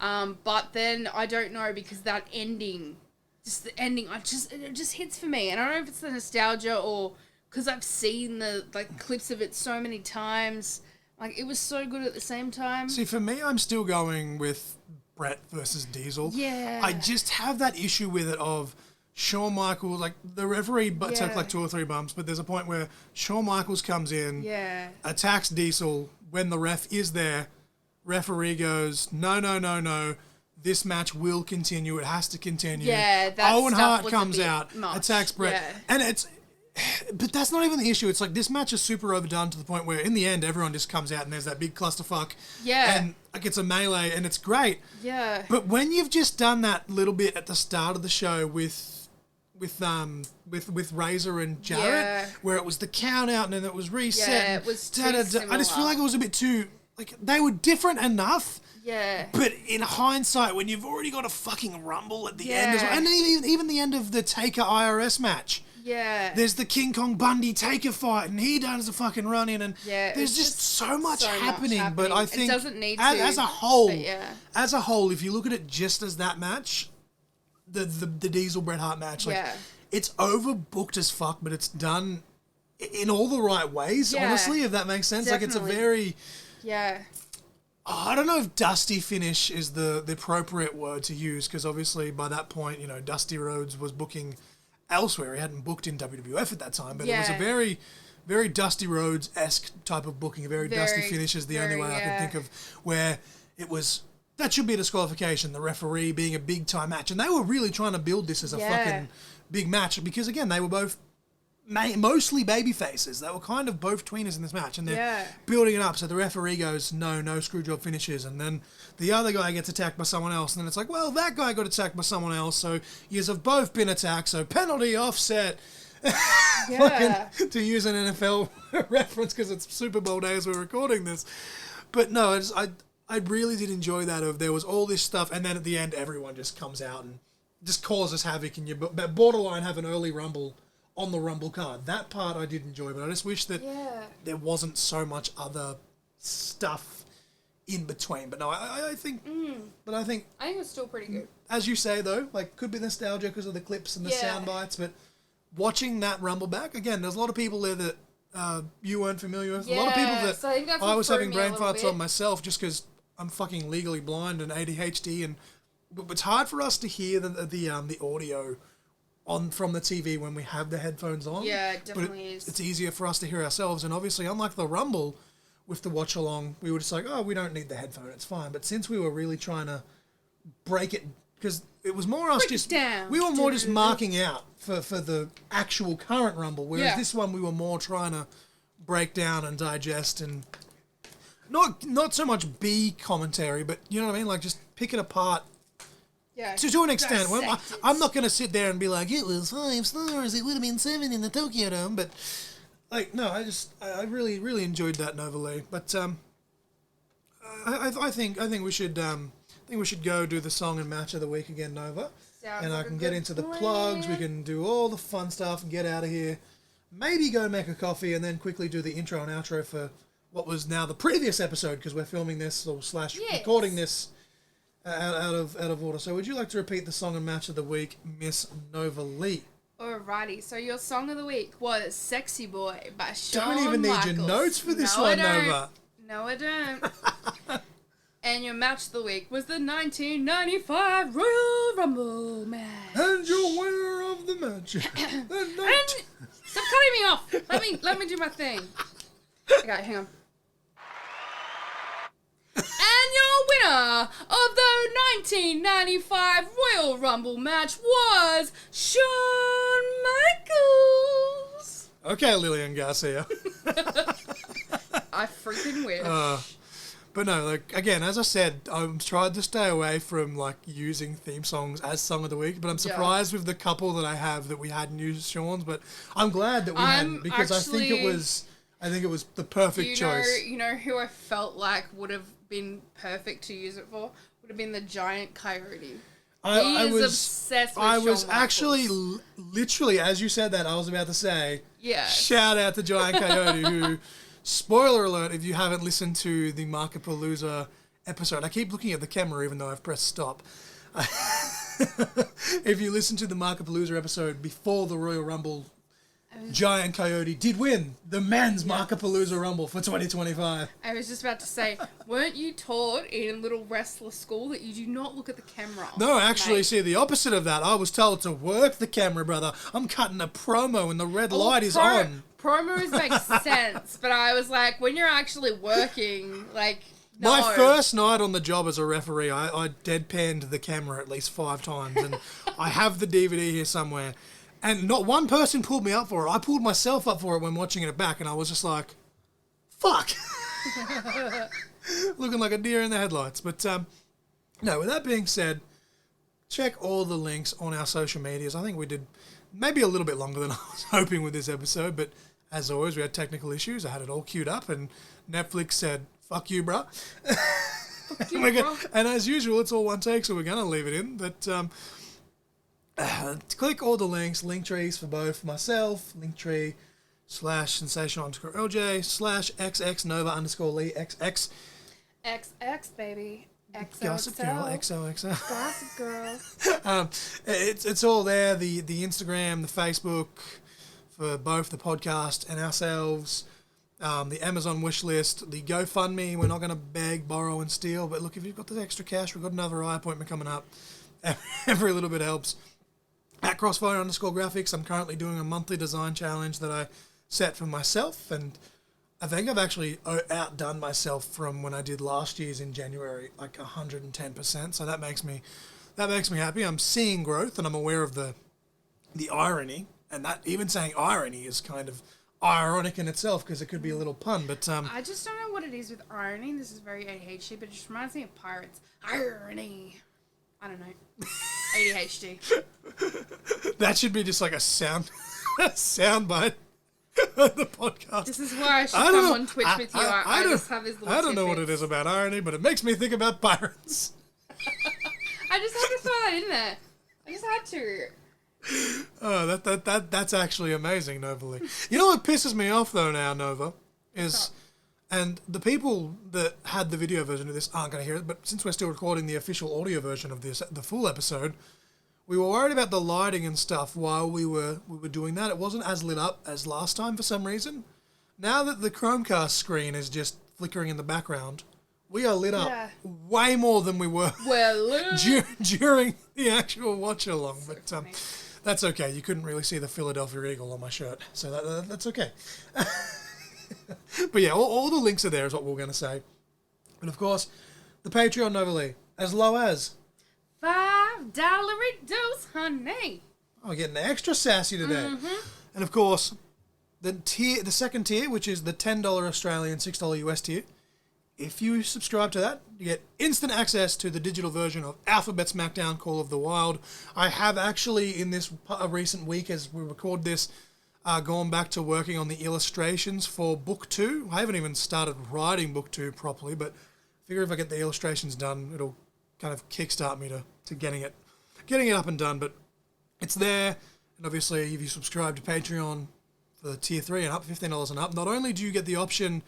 But then I don't know because that ending, just the ending, it just hits for me. And I don't know if it's the nostalgia or because I've seen the clips of it so many times. Like it was so good at the same time. See, for me, I'm still going with Brett versus Diesel. Yeah. I just have that issue with it of Shawn Michaels, like the referee took like 2 or 3 bumps, but there's a point where Shawn Michaels comes in, attacks Diesel when the ref is there. Referee goes, no, this match will continue. It has to continue. Yeah, that Owen stuff Hart was a comes bit out, much. attacks Brett, Yeah. and but that's not even the issue. It's like this match is super overdone to the point where in the end everyone just comes out and there's that big clusterfuck. Yeah. And like it's a melee and it's great. Yeah. But when you've just done that little bit at the start of the show with Razor and Jarrett, Yeah. where it was the count out and then it was reset. Yeah, and it was too I just feel similar. like it was a bit too like they were different enough. Yeah. But in hindsight, when you've already got a fucking Rumble at the end as well, Yeah. and even the end of the Taker IRS match. Yeah. There's the King Kong Bundy Taker fight, and he does a fucking run in, and Yeah, there's it's just just so much so much happening. But I happening. It think doesn't need as to, a whole, but yeah. as a whole, if you look at it just as that match, the Diesel Bret Hart match, like Yeah. it's overbooked as fuck, but it's done in all the right ways. Yeah. Honestly, if that makes sense, like it's a Definitely. very Yeah. I don't know if dusty finish is the appropriate word to use because obviously by that point, Dusty Rhodes was booking elsewhere. He hadn't booked in WWF at that time, but it was a Yeah. very, very Dusty Rhodes-esque type of booking. A very dusty Very, finish is the only very, way I can think of where it was. That should be a disqualification. The referee being a big time match, and they were really trying to build this as a fucking big match because again they were both mostly baby faces. They were kind of both tweeners in this match, and they're building it up. So the referee goes, no screwjob finishes, and then the other guy gets attacked by someone else, and then it's like, well, that guy got attacked by someone else, so yous have both been attacked, so penalty offset. Yeah. To use an NFL reference because it's Super Bowl day as we're recording this, but no, I really did enjoy that. Of there was all this stuff, and then at the end, everyone just comes out and just causes havoc, and you borderline have an early Rumble on the Rumble card. That part I did enjoy, but I just wish that there wasn't so much other stuff in between. But no, I think, but I think it was still pretty good. As you say though, like could be nostalgia because of the clips and the sound bites, but watching that Rumble back again, there's a lot of people there that you weren't familiar with. A lot of people that so I, think I was having brain farts farts on myself just because I'm fucking legally blind and ADHD, and it's hard for us to hear the audio on from the TV when we have the headphones on. Yeah, it definitely is. It's easier for us to hear ourselves, and obviously, unlike the Rumble with the watch along, we were just like, oh, we don't need the headphone, it's fine. But since we were really trying to break it, because it was more us just we were more just marking out for the actual current Rumble, whereas this one we were more trying to break down and digest and. Not so much B commentary, but you know what I mean? Like, just pick it apart. Yeah. To an extent. I'm not going to sit there and be like, it was 5 stars, it would have been 7 in the Tokyo Dome, but, like, no, I really, really enjoyed that Nova Lee. But, I think we should go do the song and match of the week again, Nova. And I can get into the plugs, we can do all the fun stuff and get out of here. Maybe go make a coffee and then quickly do the intro and outro for what was now the previous episode, because we're filming this or recording this out of order. So would you like to repeat the song and match of the week, Miss Nova Lee? Alrighty, so your song of the week was Sexy Boy by Shawn Don't even Michaels. need your notes for this one, Nova. No, I don't. And your match of the week was the 1995 Royal Rumble match. And your winner of the match. Stop cutting me off. Let me do my thing. Okay, hang on. And your winner of the 1995 Royal Rumble match was Shawn Michaels. Okay, Lillian Garcia. I freaking wish. But no, like, again, as I said, I'm tried to stay away from, like, using theme songs as Song of the Week, but I'm surprised with the couple that I have that we hadn't used Sean's, but I'm glad that we hadn't, because I think it was the perfect choice. You know who I felt like would have been perfect to use it for? Would have been the giant coyote. I was obsessed with Shawn Michaels. Actually, literally, as you said that, I was about to say, shout out to Giant Coyote, who, spoiler alert, if you haven't listened to the Markapalooza episode, I keep looking at the camera even though I've pressed stop. If you listen to the Markapalooza episode before the Royal Rumble, Giant Coyote did win the men's Markapalooza Rumble for 2025. I was just about to say, weren't you taught in little wrestler school that you do not look at the camera? No, actually, see, the opposite of that. I was told to work the camera, brother. I'm cutting a promo and the red light is on. Promos make sense, but I was like, when you're actually working, like, no. My first night on the job as a referee, I deadpanned the camera at least 5 times, and I have the DVD here somewhere. And not one person pulled me up for it. I pulled myself up for it when watching it back, and I was just like, fuck. Looking like a deer in the headlights. But, no, with that being said, check all the links on our social medias. I think we did maybe a little bit longer than I was hoping with this episode, but as always, we had technical issues. I had it all queued up, and Netflix said, fuck you, bruh. And as usual, it's all one take, so we're going to leave it in. But, click all the links, link trees for both myself, linktree /sensational_LJ/XX_Nova_Lee XX. XX, baby. Gossip Girl, XOXO. Gossip Girl. It's all there, the Instagram, the Facebook, for both the podcast and ourselves, the Amazon wish list, the GoFundMe. We're not going to beg, borrow, and steal, but look, if you've got the extra cash, we've got another eye appointment coming up. Every little bit helps. At _Crossfire_graphics, I'm currently doing a monthly design challenge that I set for myself, and I think I've actually outdone myself from when I did last year's in January, like 110%. So that makes me happy. I'm seeing growth, and I'm aware of the irony, and that even saying irony is kind of ironic in itself because it could be a little pun. But I just don't know what it is with irony. This is very ADHD, but it just reminds me of pirates. Irony. I don't know. ADHD. That should be just like a sound bite. heard the podcast. This is why I should I don't come know. on Twitch with you. I just have his little I don't know what it tidbits. is about irony, but it makes me think about pirates. I just had to throw that in there. I just had to. Oh, that's actually amazing, Nova. You know what pisses me off though now, Nova, is, and the people that had the video version of this aren't going to hear it, but since we're still recording the official audio version of this, the full episode, we were worried about the lighting and stuff while we were doing that. It wasn't as lit up as last time for some reason. Now that the Chromecast screen is just flickering in the background, we are lit up way more than we were during the actual watch along. But that's okay. You couldn't really see the Philadelphia Eagle on my shirt, so that's okay. But yeah, all the links are there is what we're going to say. And of course, the Patreon, Nova Lee, as low as $5 a dose, honey. Oh, getting extra sassy today. Mm-hmm. And of course, the second tier, which is the $10 Australian, $6 US tier. If you subscribe to that, you get instant access to the digital version of Alphabet Smackdown Call of the Wild. I have actually, in this recent week, as we record this, gone back to working on the illustrations for Book 2. I haven't even started writing Book 2 properly, but I figure if I get the illustrations done, it'll kind of kickstart me to getting it up and done. But it's there, and obviously if you subscribe to Patreon for the tier 3 and up, $15 and up, not only do you get the option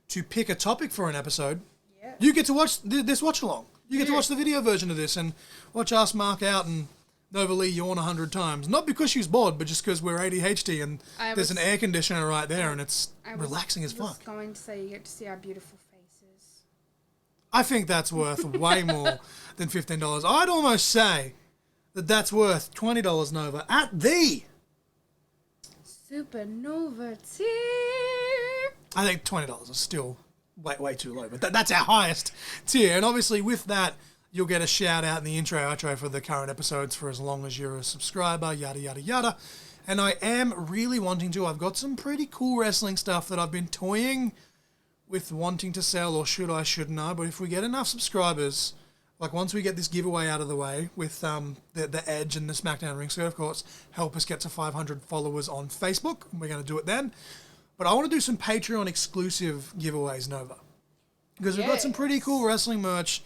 to pick a topic for an episode, you get to watch this watch along. You get to watch the video version of this and watch us mark out and Nova Lee yawn 100 times. Not because she's bored, but just because we're ADHD and there's an air conditioner right there and it's relaxing as fuck. I was going to say you get to see our beautiful faces. I think that's worth way more than $15. I'd almost say that that's worth $20, Nova, at the Supernova tier. I think $20 is still way too low, but that's our highest tier. And obviously with that, you'll get a shout out in the intro, outro for the current episodes for as long as you're a subscriber, yada, yada, yada. And I am really wanting to. I've got some pretty cool wrestling stuff that I've been toying with wanting to sell, or shouldn't I? But if we get enough subscribers, like once we get this giveaway out of the way with the Edge and the SmackDown ring skirt, of course, help us get to 500 followers on Facebook. We're going to do it then. But I want to do some Patreon exclusive giveaways, Nova. Because we've got some pretty cool wrestling merch,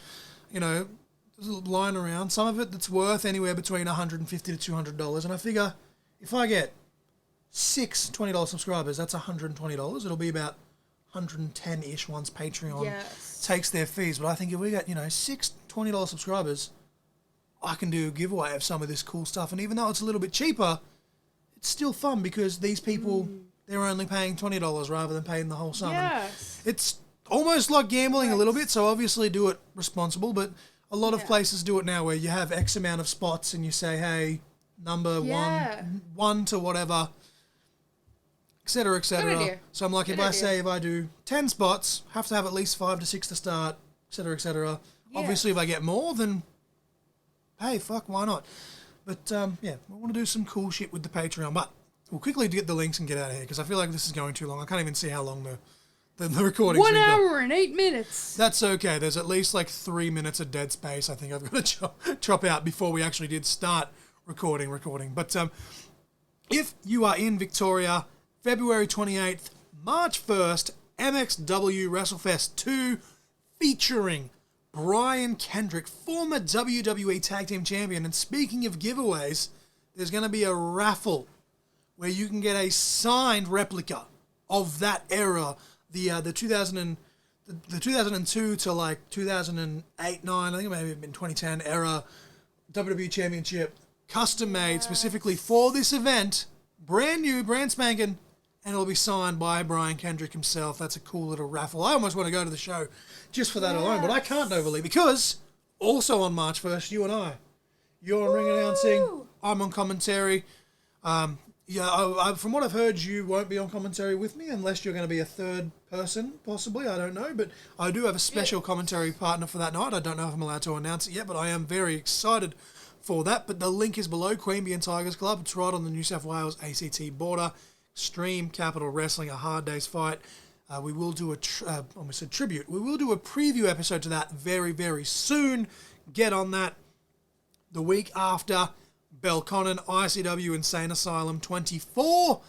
lying around. Some of it that's worth anywhere between $150 to $200. And I figure if I get 6 $20 subscribers, that's $120. It'll be about 110-ish once Patreon takes their fees. But I think if we get, 6 $20 subscribers, I can do a giveaway of some of this cool stuff. And even though it's a little bit cheaper, it's still fun because these people, they're only paying $20 rather than paying the whole sum. Yes. It's almost like gambling a little bit, so obviously do it responsible. But a lot of places do it now where you have X amount of spots and you say, hey, number one to whatever, etc., etc. So I'm like, if I do 10 spots, have to have at least 5 to 6 to start, etc., etc. Obviously, if I get more, then hey, fuck, why not? But we want to do some cool shit with the Patreon. But we'll quickly get the links and get out of here because I feel like this is going too long. I can't even see how long the recording's 1 hour and 8 minutes. That's okay. There's at least like 3 minutes of dead space I think I've got to chop out before we actually did start recording. But if you are in Victoria, February 28th, March 1st, MXW WrestleFest 2 featuring Brian Kendrick, former WWE Tag Team Champion. And speaking of giveaways, there's going to be a raffle where you can get a signed replica of that era, the 2002 to like 2008, 9, I think it may have been 2010 era WWE Championship, custom made specifically for this event, brand new, brand spanking, and it'll be signed by Brian Kendrick himself. That's a cool little raffle. I almost want to go to the show just for that alone, but I can't overly because also on March 1st, you and I, you're on ring announcing, I'm on commentary. From what I've heard, you won't be on commentary with me unless you're going to be a third person, possibly. I don't know, but I do have a special commentary partner for that night. I don't know if I'm allowed to announce it yet, but I am very excited for that. But the link is below, Queanbeyan and Tigers Club. It's right on the New South Wales ACT border. Extreme Capital Wrestling, a hard day's fight. We will do almost a tribute. We will do a preview episode to that very, very soon. Get on that. The week after, Belconnen, ICW Insane Asylum 24.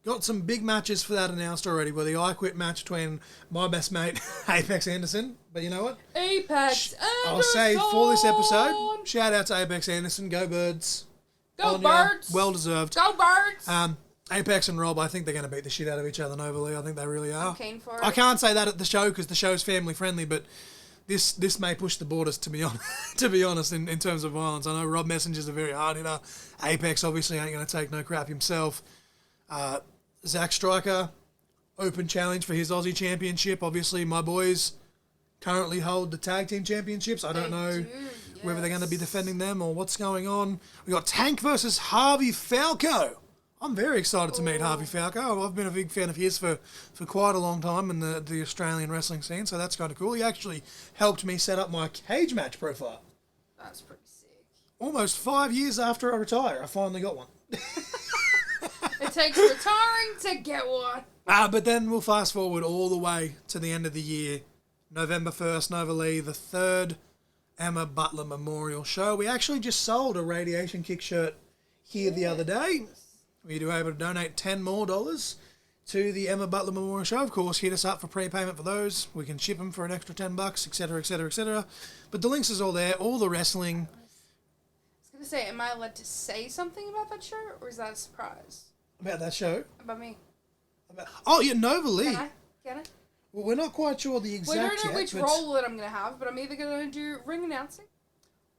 got some big matches for that announced already. Where the I Quit match between my best mate Apex Anderson. But you know what? Apex Anderson! I'll say for this episode, shout out to Apex Anderson. Go Birds. Go On ya. Birds! Well deserved. Go Birds! Apex and Rob, I think they're going to beat the shit out of each other nobly. I think they really are. I'm keen for it. I can't say that at the show because the show's family friendly, but this may push the borders, to be honest, in terms of violence. I know Rob Messenger's a very hard hitter. Apex obviously ain't going to take no crap himself. Zack Striker, open challenge for his Aussie Championship. Obviously, my boys currently hold the tag team championships. I don't know whether they're going to be defending them or what's going on. We got Tank versus Harvey Falco. I'm very excited to meet Harvey Falco. I've been a big fan of his for quite a long time in the Australian wrestling scene, so that's kind of cool. He actually helped me set up my cage match profile. That's pretty sick. Almost 5 years after I retire, I finally got one. It takes retiring to get one. But then we'll fast forward all the way to the end of the year. November 1st, Nova Lee, the third Emma Butler Memorial Show. We actually just sold a Radiation Kick shirt here the other day. We were able to donate $10 more to the Emma Butler Memorial Show. Of course, hit us up for prepayment for those. We can ship them for an extra $10, etc., etc., etc. But the links is all there. All the wrestling. I was going to say, am I allowed to say something about that show, or is that a surprise? About that show? About me. Oh, yeah, Nova Lee. Can I? Well, we're not quite sure the exact We don't know yet, which but role that I'm going to have, but I'm either going to do ring announcing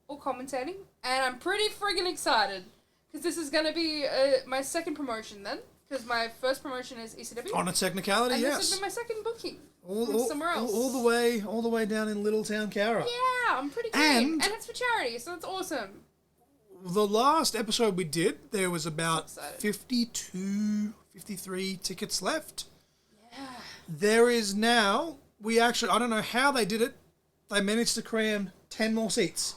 or commentating, and I'm pretty friggin' excited. Because this is going to be my second promotion then. Because my first promotion is ECW. On a technicality, and yes. this has been my second booking. All, somewhere else. All the way down in Littletown, Cowra. Yeah, I'm pretty keen. And it's for charity, so that's awesome. The last episode we did, there was about So excited. 52, 53 tickets left. Yeah. There is now, I don't know how they did it. They managed to cram 10 more seats.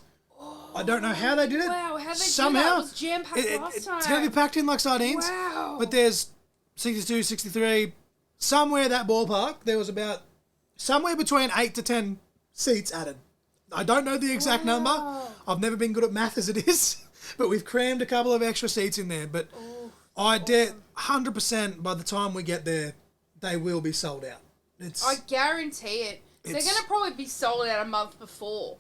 I don't know how they did it. Wow, how they Somehow, did that? It was jam-packed last time. It's going to be packed in like sardines. Wow. But there's 62, 63, somewhere that ballpark, there was about somewhere between 8 to 10 seats added. I don't know the exact number. I've never been good at math as it is. But we've crammed a couple of extra seats in there. But I dare 100% by the time we get there, they will be sold out. I guarantee it. They're going to probably be sold out a month before.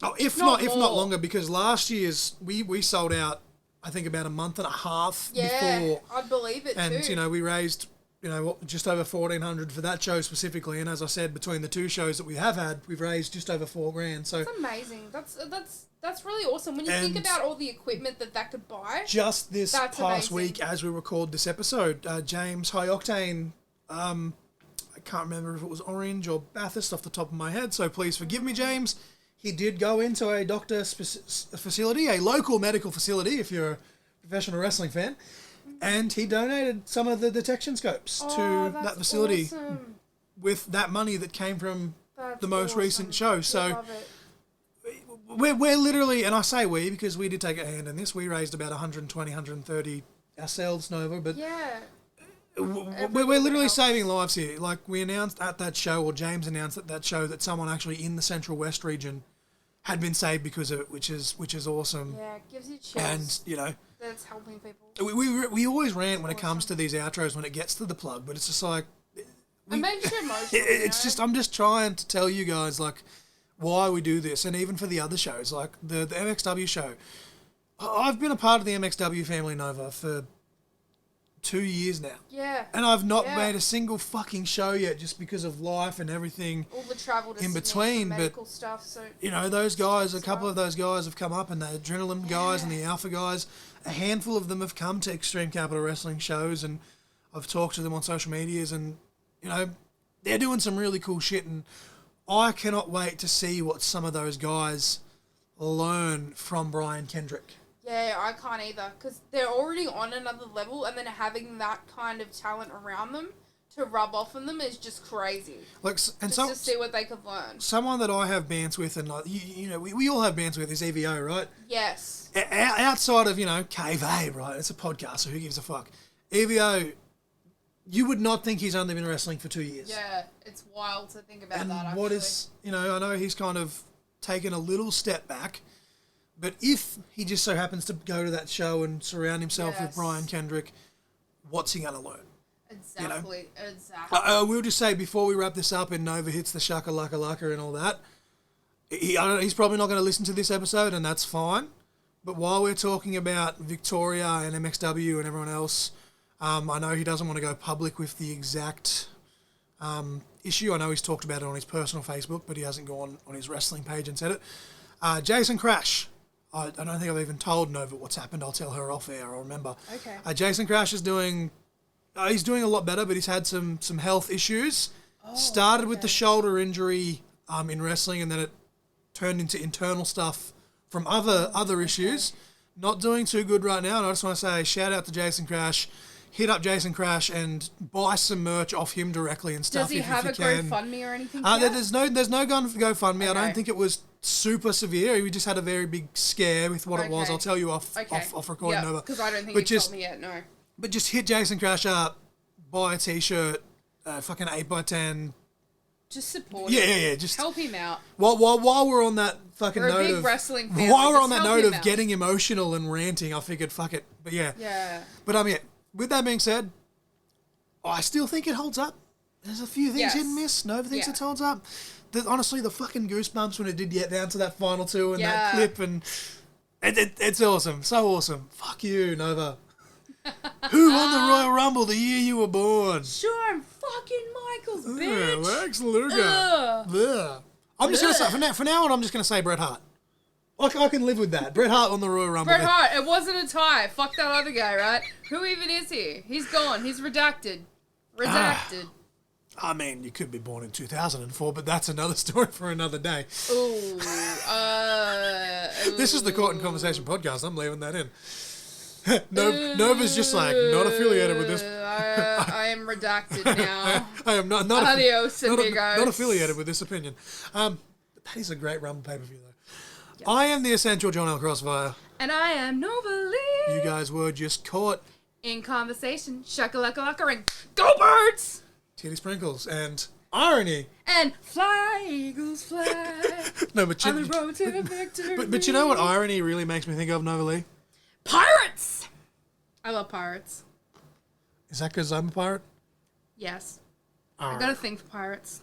Oh, if not longer, because last year's we sold out, I think about a month and a half before. I believe it and, too. we raised, just over $1,400 for that show specifically. And as I said, between the two shows that we have had, we've raised just over $4,000. So that's amazing. That's really awesome. When you think about all the equipment that could buy. Just this that's past amazing. week, as we record this episode, James High Octane, I can't remember if it was Orange or Bathurst off the top of my head, so please forgive me, James. He did go into a doctor's facility, a local medical facility, if you're a professional wrestling fan, and he donated some of the detection scopes to that facility awesome. with that money that came from That's the most awesome. recent show. So Love it. we're literally, and I say we because we did take a hand in this, we raised about 120, 130 ourselves, Nova, but Yeah. we're literally saving lives here. Like, we announced at that show, or James announced at that show, that someone actually in the Central West region had been saved because of it, which is awesome. Yeah, it gives you chills. And, that it's helping people. we always rant when it comes to these outros when it gets to the plug, but it's just like... It makes you emotional, It's just, I'm just trying to tell you guys, like, why we do this. And even for the other shows, like the MXW show. I've been a part of the MXW family, Nova, for 2 years now. Yeah. And I've not made a single fucking show yet just because of life and everything All the travel to in Sydney between. for But, medical stuff, so those guys, a couple of those guys have come up, and the Adrenaline guys and the Alpha guys, a handful of them have come to Extreme Capital Wrestling shows, and I've talked to them on social medias, and, they're doing some really cool shit, and I cannot wait to see what some of those guys learn from Brian Kendrick. yeah, I can't either because they're already on another level, and then having that kind of talent around them to rub off on them is just crazy. Like, and Just to see what they could learn. someone that I have bands with, and we all have bands with, is EVO, right? Yes. Outside of KV, right? It's a podcast, so who gives a fuck? EVO, you would not think he's only been wrestling for 2 years. Yeah, it's wild to think about And that. Actually. what is, I know he's kind of taken a little step back, but if he just so happens to go to that show and surround himself with Yes. Brian Kendrick, what's he going to learn? Exactly. Exactly. I will just say before we wrap this up and Nova hits the shaka laka laka and all that, I don't know, he's probably not going to listen to this episode, and that's fine. But while we're talking about Victoria and MXW and everyone else, I know he doesn't want to go public with the exact issue. I know he's talked about it on his personal Facebook, but he hasn't gone on his wrestling page and said it. Jason Crash. I don't think I've even told Nova what's happened. I'll tell her off air. I'll remember. Okay. Jason Crash is doing... he's doing a lot better, but he's had some health issues. Started with the shoulder injury in wrestling, and then it turned into internal stuff from other issues. Not doing too good right now, and I just want to say shout out to Jason Crash. Hit up Jason Crash and buy some merch off him directly and stuff. Does he if have you a can. GoFundMe or anything? There's no GoFundMe. Okay. I don't think it was super severe. He just had a very big scare with what it was. Okay. I'll tell you off recording over. Because I don't think But you just- told me yet. No. But just hit Jason Crash up, buy a t-shirt, fucking 8x10. Just support Yeah, him. yeah, yeah. Just Help him out. while we're on that fucking We're a note big of wrestling fan. while we're Just on that help note him of out. getting emotional and ranting, I figured fuck it. But yeah. Yeah. But yeah. With that being said, I still think it holds up. There's a few things Yes. hit and miss. Nova thinks Yeah. it holds up. Honestly, the fucking goosebumps when it did get down to that final two and that Yeah. clip, and it's awesome. So awesome. Fuck you, Nova. Who won the Royal Rumble the year you were born? Shawn fucking Michaels, bitch. Lex Luger. Ugh. Ugh. I'm just gonna say for now on. I'm just gonna say Bret Hart. I can live with that. Bret Hart on the Royal Rumble. Bret Hart, it wasn't a tie. Fuck that other guy, right? Who even is he? He's gone. He's redacted. Redacted. I mean, you could be born in 2004, but that's another story for another day. Ooh. This is the Court and Conversation podcast. I'm leaving that in. Nova's just like, not affiliated with this. I am redacted now. I am not Adios, not, amigos. not affiliated with this opinion. That is a great Rumble pay-per-view, though. Yep. I am the essential John L. Crossfire. And I am Nova Lee. You guys were just caught in conversation. Shakalaka ring. Go Birds! Titty Sprinkles and irony. And fly, Eagles, fly. No, but on the road to victory. But you know what irony really makes me think of, Nova Lee? Pirates! I love pirates. Is that because I'm a pirate? Yes. All I right. got a thing for pirates.